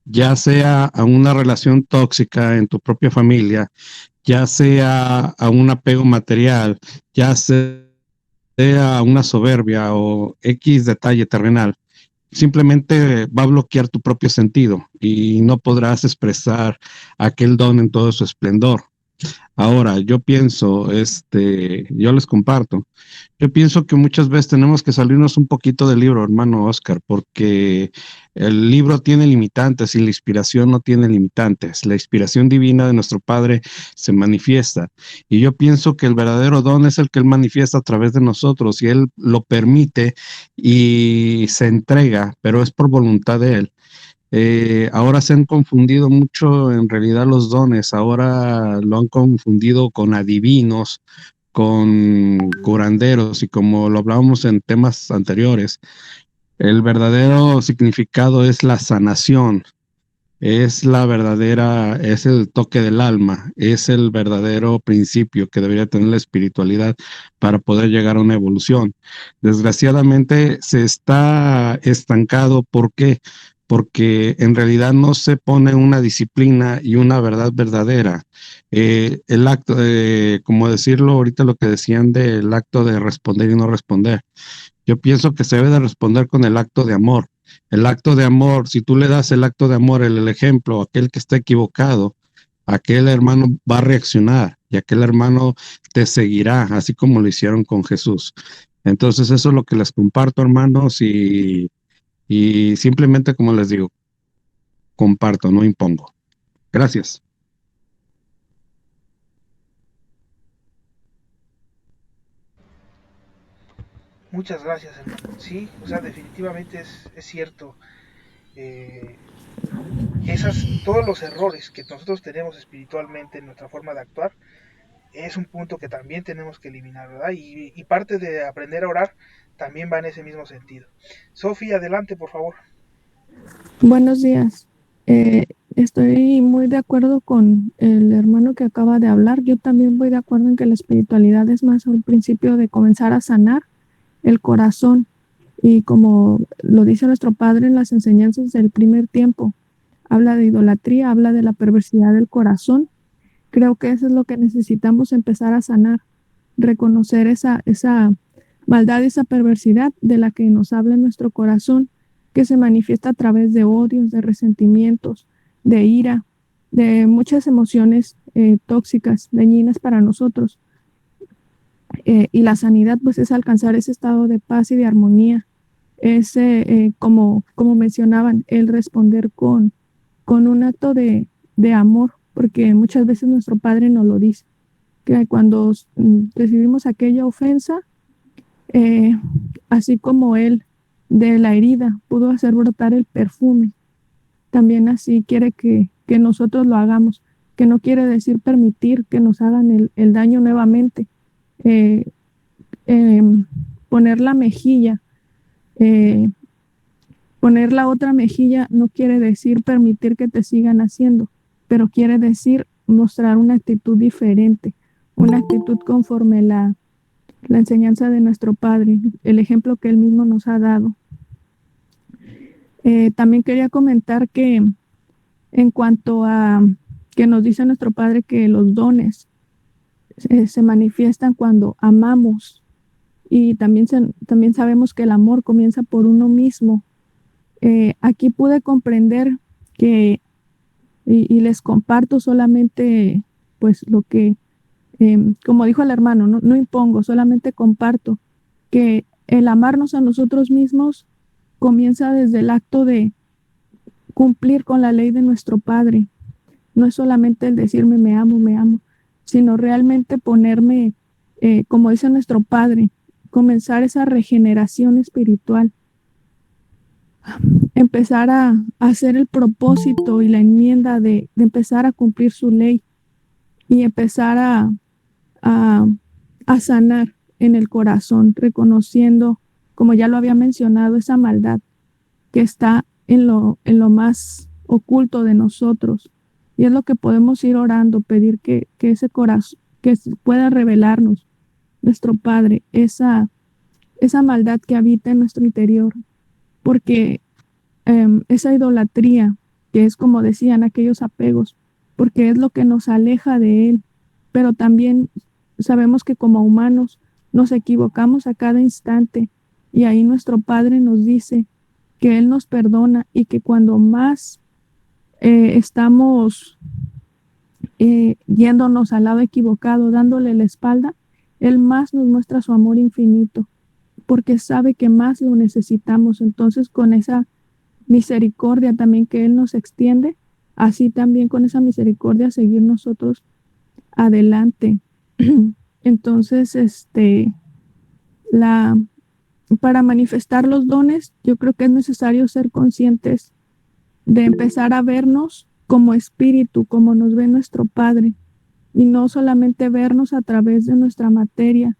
ya sea a una relación tóxica en tu propia familia, ya sea a un apego material, ya sea a una soberbia o X detalle terrenal, simplemente va a bloquear tu propio sentido y no podrás expresar aquel don en todo su esplendor. Ahora, yo pienso, yo les comparto, yo pienso que muchas veces tenemos que salirnos un poquito del libro, hermano Oscar, porque el libro tiene limitantes y la inspiración no tiene limitantes. La inspiración divina de nuestro Padre se manifiesta. Y yo pienso que el verdadero don es el que Él manifiesta a través de nosotros y Él lo permite y se entrega, pero es por voluntad de Él. Ahora se han confundido mucho en realidad los dones, ahora lo han confundido con adivinos, con curanderos y como lo hablábamos en temas anteriores, el verdadero significado es la sanación, es la verdadera, es el toque del alma, es el verdadero principio que debería tener la espiritualidad para poder llegar a una evolución. Desgraciadamente se está estancado. ¿Por qué? Porque en realidad no se pone una disciplina y una verdad verdadera. El acto, como decirlo ahorita lo que decían del acto de responder y no responder. Yo pienso que se debe de responder con el acto de amor. El acto de amor, si tú le das el acto de amor, el ejemplo a aquel que está equivocado, aquel hermano va a reaccionar y aquel hermano te seguirá, así como lo hicieron con Jesús. Entonces eso es lo que les comparto, hermanos, y simplemente como les digo, comparto, no impongo. Gracias. Muchas gracias, hermano. Sí, o sea, definitivamente es cierto. Eh, todos los errores que nosotros tenemos espiritualmente en nuestra forma de actuar, es un punto que también tenemos que eliminar, ¿verdad? Y parte de aprender a orar también va en ese mismo sentido. Sofía, adelante, por favor. Buenos días. Estoy muy de acuerdo con el hermano que acaba de hablar. Yo también voy de acuerdo en que la espiritualidad es más un principio de comenzar a sanar el corazón. Y como lo dice nuestro Padre en las enseñanzas del primer tiempo, habla de idolatría, habla de la perversidad del corazón. Creo que eso es lo que necesitamos empezar a sanar, reconocer esa maldad, esa perversidad de la que nos habla en nuestro corazón, que se manifiesta a través de odios, de resentimientos, de ira, de muchas emociones tóxicas, dañinas para nosotros. Y la sanidad pues es alcanzar ese estado de paz y de armonía, como mencionaban, el responder con un acto de amor, porque muchas veces nuestro Padre nos lo dice, que cuando recibimos aquella ofensa, así como Él de la herida pudo hacer brotar el perfume, también así quiere que nosotros lo hagamos, que no quiere decir permitir que nos hagan el daño nuevamente. Eh, Poner la mejilla, poner la otra mejilla no quiere decir permitir que te sigan haciendo, pero quiere decir mostrar una actitud diferente, una actitud conforme la enseñanza de nuestro Padre, el ejemplo que Él mismo nos ha dado. También quería comentar que en cuanto a que nos dice nuestro Padre que los dones se manifiestan cuando amamos, y también sabemos que el amor comienza por uno mismo. Aquí pude comprender que, y les comparto solamente pues lo que, como dijo el hermano, no impongo, solamente comparto que el amarnos a nosotros mismos comienza desde el acto de cumplir con la ley de nuestro Padre. No es solamente el decirme me amo, sino realmente ponerme, como dice nuestro Padre, comenzar esa regeneración espiritual. empezar a hacer el propósito y la enmienda de empezar a cumplir su ley y empezar a, a sanar en el corazón, reconociendo, como ya lo había mencionado, esa maldad que está en lo más oculto de nosotros. Y es lo que podemos ir orando, pedir que ese corazón, que pueda revelarnos nuestro Padre, esa maldad que habita en nuestro interior, porque esa idolatría, que es como decían aquellos apegos, porque es lo que nos aleja de Él, pero también sabemos que como humanos nos equivocamos a cada instante y ahí nuestro Padre nos dice que Él nos perdona y que cuando más estamos yéndonos al lado equivocado, dándole la espalda, Él más nos muestra su amor infinito, porque sabe que más lo necesitamos. Entonces, con esa misericordia también que Él nos extiende, así también con esa misericordia seguir nosotros adelante. Entonces, para manifestar los dones, yo creo que es necesario ser conscientes de empezar a vernos como espíritu, como nos ve nuestro Padre, y no solamente vernos a través de nuestra materia,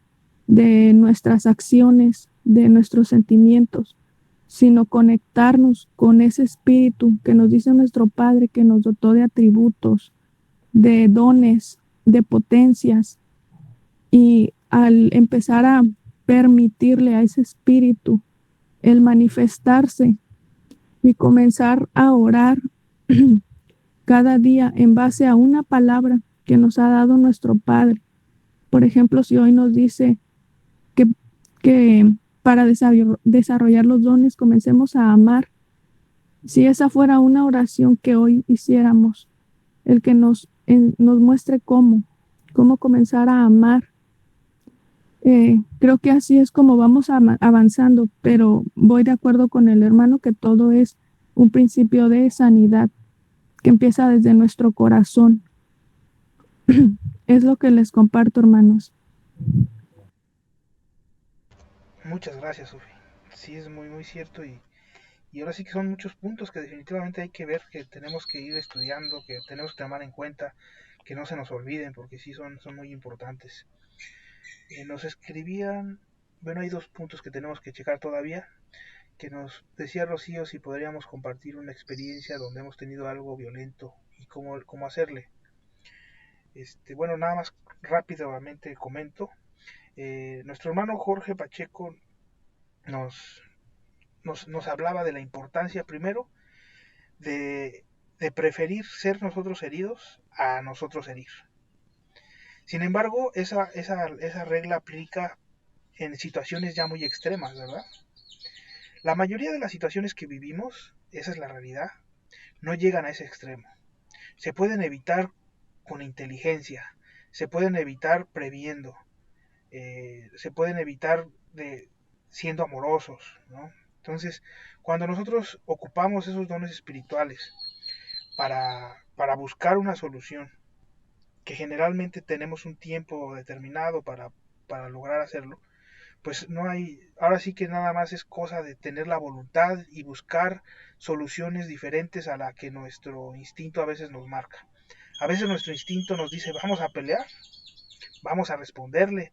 de nuestras acciones, de nuestros sentimientos, sino conectarnos con ese espíritu que nos dice nuestro Padre, que nos dotó de atributos, de dones, de potencias, y al empezar a permitirle a ese espíritu el manifestarse y comenzar a orar cada día en base a una palabra que nos ha dado nuestro Padre. Por ejemplo, si hoy nos dice que para desarrollar los dones comencemos a amar, si esa fuera una oración que hoy hiciéramos, el que nos muestre cómo comenzar a amar. Creo que así es como vamos avanzando, pero voy de acuerdo con el hermano que todo es un principio de sanidad que empieza desde nuestro corazón. Es lo que les comparto, hermanos. Muchas gracias, Sofi. Sí, es muy, muy cierto y ahora sí que son muchos puntos que definitivamente hay que ver, que tenemos que ir estudiando, que tenemos que tomar en cuenta, que no se nos olviden, porque sí son muy importantes. Nos escribían, bueno, hay 2 puntos que tenemos que checar todavía, que nos decía Rocío si podríamos compartir una experiencia donde hemos tenido algo violento y cómo hacerle. Bueno, nada más rápidamente comento. Nuestro hermano Jorge Pacheco nos hablaba de la importancia primero de preferir ser nosotros heridos a nosotros herir. Sin embargo, esa regla aplica en situaciones ya muy extremas, ¿verdad? La mayoría de las situaciones que vivimos, esa es la realidad, no llegan a ese extremo. Se pueden evitar con inteligencia, se pueden evitar previendo, se pueden evitar siendo amorosos, ¿no? Entonces, cuando nosotros ocupamos esos dones espirituales para buscar una solución, que generalmente tenemos un tiempo determinado para lograr hacerlo, pues no hay, ahora sí que nada más es cosa de tener la voluntad y buscar soluciones diferentes a la que nuestro instinto a veces nos marca. A veces nuestro instinto nos dice, vamos a pelear, vamos a responderle,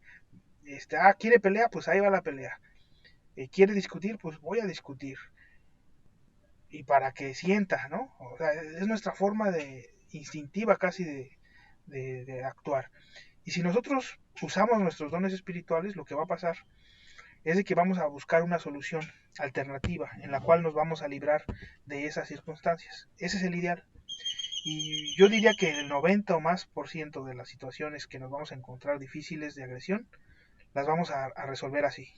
quiere pelea, pues ahí va la pelea, quiere discutir, pues voy a discutir, y para que sienta, ¿no? O sea, es nuestra forma instintiva casi de actuar. Y si nosotros usamos nuestros dones espirituales, lo que va a pasar es de que vamos a buscar una solución alternativa en la cual nos vamos a librar de esas circunstancias. Ese es el ideal. Y yo diría que el 90 o más por ciento de las situaciones que nos vamos a encontrar difíciles de agresión, las vamos a resolver así,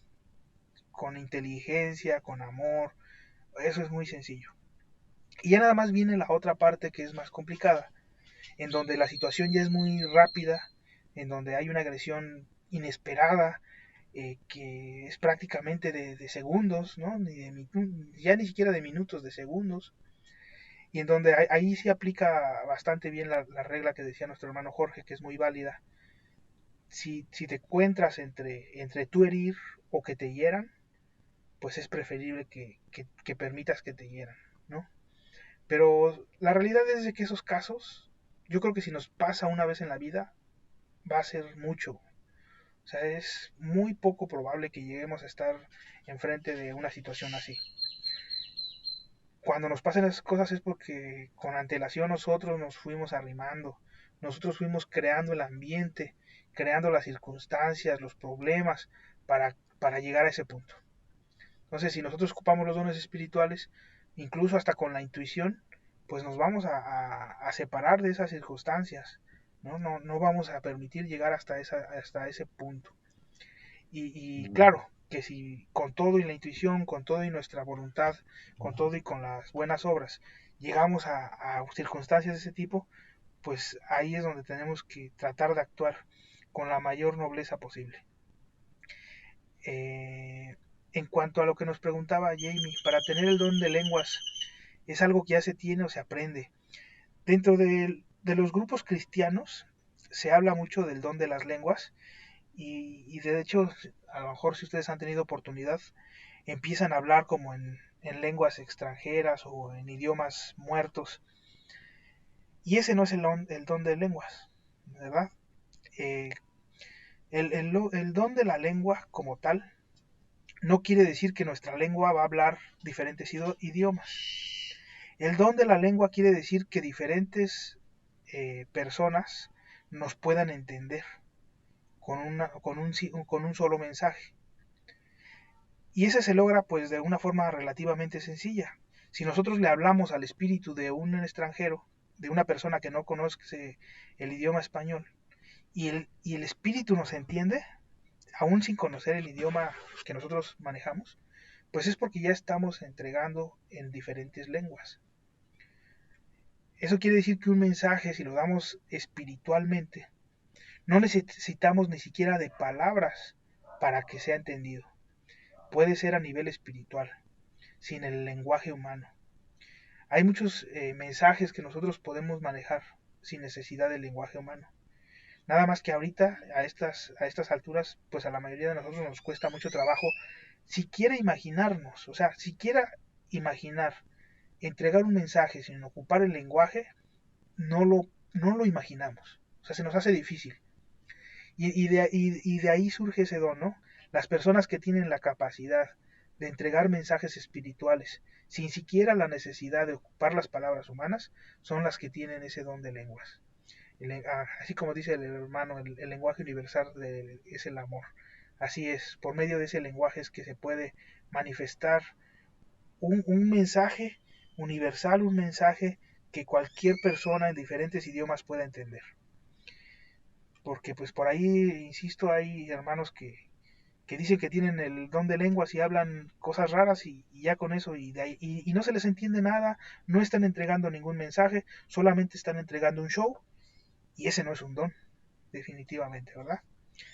con inteligencia, con amor. Eso es muy sencillo. Y ya nada más viene la otra parte que es más complicada, en donde la situación ya es muy rápida, en donde hay una agresión inesperada, que es prácticamente de segundos, ¿no? Ya ni siquiera de minutos, de segundos, y en donde ahí sí aplica bastante bien la regla que decía nuestro hermano Jorge, que es muy válida. Si te encuentras entre tú herir o que te hieran, pues es preferible que permitas que te hieran, ¿no? Pero la realidad es de que esos casos, yo creo que si nos pasa una vez en la vida, va a ser mucho. O sea, es muy poco probable que lleguemos a estar enfrente de una situación así. Cuando nos pasan esas cosas es porque con antelación nosotros nos fuimos arrimando, nosotros fuimos creando el ambiente, creando las circunstancias, los problemas para llegar a ese punto. Entonces, si nosotros ocupamos los dones espirituales, incluso hasta con la intuición, pues nos vamos a separar de esas circunstancias, no vamos a permitir llegar hasta ese punto. Y claro, que si con todo y la intuición, con todo y nuestra voluntad, con todo y con las buenas obras, llegamos a circunstancias de ese tipo, pues ahí es donde tenemos que tratar de actuar con la mayor nobleza posible. En cuanto a lo que nos preguntaba Jamie, para tener el don de lenguas, ¿es algo que ya se tiene o se aprende? Dentro de los grupos cristianos se habla mucho del don de las lenguas y de hecho, a lo mejor si ustedes han tenido oportunidad, empiezan a hablar como en lenguas extranjeras o en idiomas muertos. Y ese no es el don de lenguas, ¿verdad? El don de la lengua como tal no quiere decir que nuestra lengua va a hablar diferentes idiomas. El don de la lengua quiere decir que diferentes personas nos puedan entender con un solo mensaje. Y ese se logra pues de una forma relativamente sencilla. Si nosotros le hablamos al espíritu de un extranjero, de una persona que no conoce el idioma español, y el espíritu nos entiende, aún sin conocer el idioma que nosotros manejamos, pues es porque ya estamos entregando en diferentes lenguas. Eso quiere decir que un mensaje, si lo damos espiritualmente, no necesitamos ni siquiera de palabras para que sea entendido. Puede ser a nivel espiritual, sin el lenguaje humano. Hay muchos mensajes que nosotros podemos manejar sin necesidad del lenguaje humano. Nada más que ahorita, a estas alturas, pues a la mayoría de nosotros nos cuesta mucho trabajo siquiera imaginarnos, o sea, siquiera imaginar entregar un mensaje sin ocupar el lenguaje, no lo imaginamos. O sea, se nos hace difícil. Y de ahí surge ese don, ¿no? Las personas que tienen la capacidad de entregar mensajes espirituales sin siquiera la necesidad de ocupar las palabras humanas son las que tienen ese don de lenguas. Así como dice el hermano, el lenguaje universal es el amor. Así es, por medio de ese lenguaje es que se puede manifestar un mensaje universal, un mensaje que cualquier persona en diferentes idiomas pueda entender. Porque pues por ahí, insisto, hay hermanos que dicen que tienen el don de lenguas y hablan cosas raras y ya con eso y no se les entiende nada, no están entregando ningún mensaje, solamente están entregando un show y ese no es un don, definitivamente, ¿verdad?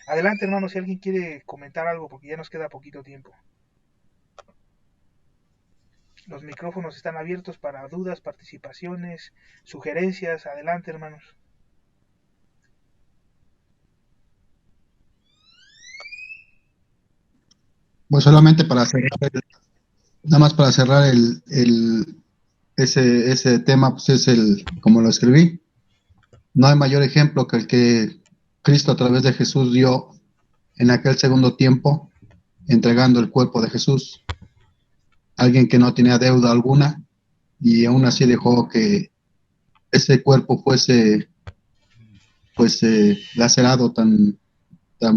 Adelante, hermano, si alguien quiere comentar algo porque ya nos queda poquito tiempo. Los micrófonos están abiertos para dudas, participaciones, sugerencias. Adelante, hermanos. Pues solamente para cerrar, nada más para cerrar ese tema, pues es como lo escribí. No hay mayor ejemplo que el que Cristo a través de Jesús dio en aquel segundo tiempo, entregando el cuerpo de Jesús. Alguien que no tenía deuda alguna y aún así dejó que ese cuerpo fuese pues lacerado tan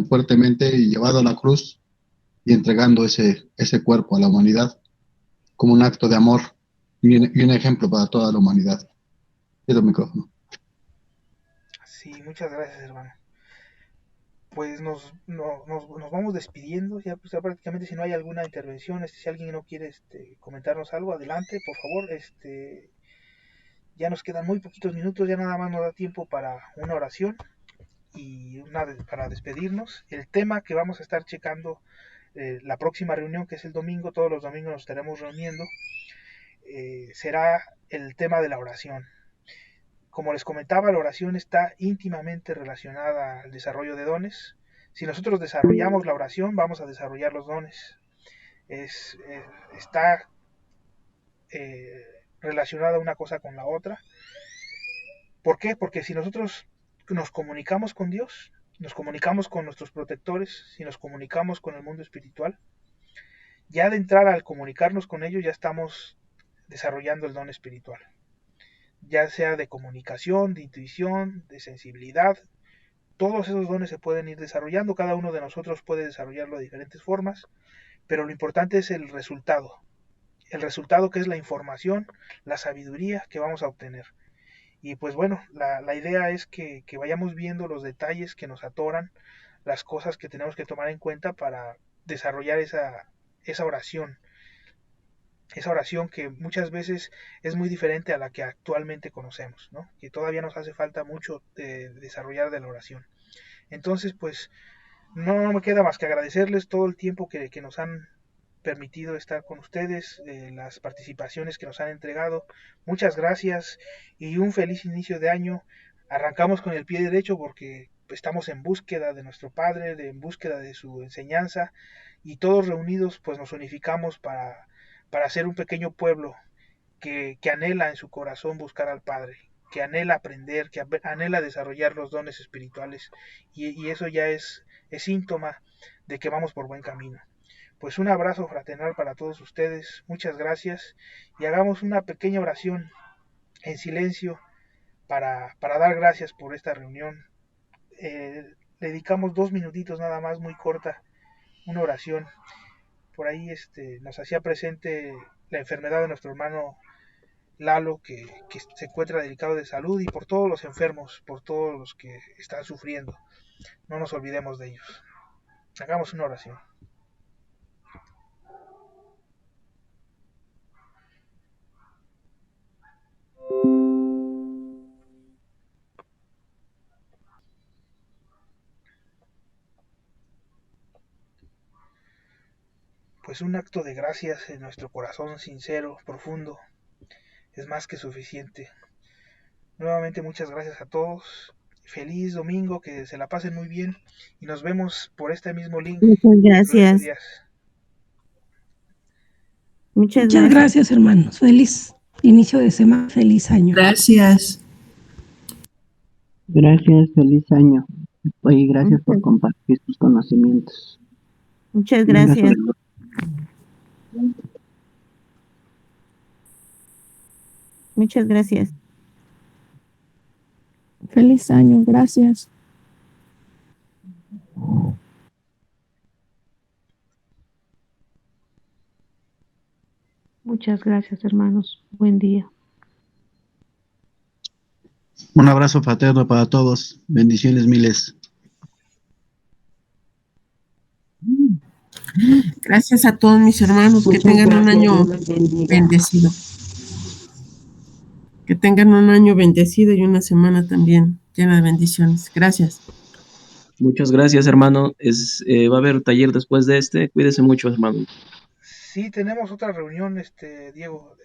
fuertemente y llevado a la cruz y entregando ese cuerpo a la humanidad como un acto de amor y un ejemplo para toda la humanidad. Pido el micrófono. Sí, muchas gracias, hermano. Pues nos vamos despidiendo, ya, pues, ya prácticamente si no hay alguna intervención, si alguien no quiere comentarnos algo, adelante, por favor. Ya nos quedan muy poquitos minutos, ya nada más nos da tiempo para una oración y para despedirnos. El tema que vamos a estar checando la próxima reunión, que es el domingo, todos los domingos nos estaremos reuniendo, será el tema de la oración. Como les comentaba, la oración está íntimamente relacionada al desarrollo de dones. Si nosotros desarrollamos la oración, vamos a desarrollar los dones. está relacionada una cosa con la otra. ¿Por qué? Porque si nosotros nos comunicamos con Dios, nos comunicamos con nuestros protectores, si nos comunicamos con el mundo espiritual, ya de entrada al comunicarnos con ellos ya estamos desarrollando el don espiritual, ya sea de comunicación, de intuición, de sensibilidad. Todos esos dones se pueden ir desarrollando, cada uno de nosotros puede desarrollarlo de diferentes formas, pero lo importante es el resultado que es la información, la sabiduría que vamos a obtener. Y pues bueno, la idea es que vayamos viendo los detalles que nos atoran, las cosas que tenemos que tomar en cuenta para desarrollar esa oración, esa oración que muchas veces es muy diferente a la que actualmente conocemos, ¿no? Que todavía nos hace falta mucho de desarrollar de la oración. Entonces, pues no me queda más que agradecerles todo el tiempo que nos han permitido estar con ustedes, las participaciones que nos han entregado. Muchas gracias y un feliz inicio de año. Arrancamos con el pie derecho porque estamos en búsqueda de nuestro Padre, en búsqueda de su enseñanza, y todos reunidos pues nos unificamos para ser un pequeño pueblo que anhela en su corazón buscar al Padre, que anhela aprender, que anhela desarrollar los dones espirituales, y eso ya es síntoma de que vamos por buen camino. Pues un abrazo fraternal para todos ustedes, muchas gracias, y hagamos una pequeña oración en silencio para dar gracias por esta reunión. Le dedicamos 2 minutitos nada más, muy corta, una oración. Por ahí nos hacía presente la enfermedad de nuestro hermano Lalo, que se encuentra delicado de salud, y por todos los enfermos, por todos los que están sufriendo. No nos olvidemos de ellos. Hagamos una oración. Pues un acto de gracias en nuestro corazón sincero, profundo, es más que suficiente. Nuevamente muchas gracias a todos. Feliz domingo, que se la pasen muy bien y nos vemos por este mismo link. Muchas gracias. Muchas gracias, hermanos. Feliz inicio de semana, feliz año. Gracias. Gracias, feliz año. Y gracias por compartir tus conocimientos. Muchas gracias. Muchas gracias. Feliz año, gracias. Muchas gracias, hermanos. Buen día. Un abrazo fraterno para todos. Bendiciones miles. Gracias a todos mis hermanos, que tengan un año bendecido. Que tengan un año bendecido y una semana también llena de bendiciones. Gracias. Muchas gracias, hermano. Va a haber taller después de este. Cuídese mucho, hermano. Sí, tenemos otra reunión, Diego.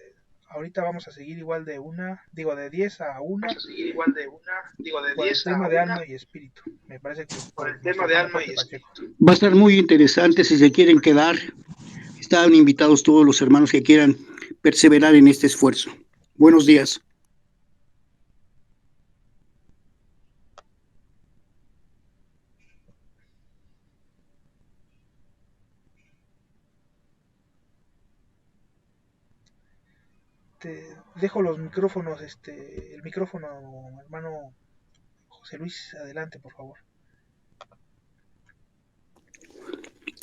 Ahorita vamos a seguir igual de 10 a 1. Vamos a seguir igual de 10 a 1. Por el tema de alma y espíritu. Me parece que por el tema de alma y espíritu. Va a estar muy interesante si se quieren quedar. Están invitados todos los hermanos que quieran perseverar en este esfuerzo. Buenos días. Dejo los micrófonos, el micrófono, hermano José Luis, adelante, por favor.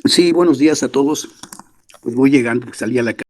Sí, buenos días a todos. Pues voy llegando, salí a la calle.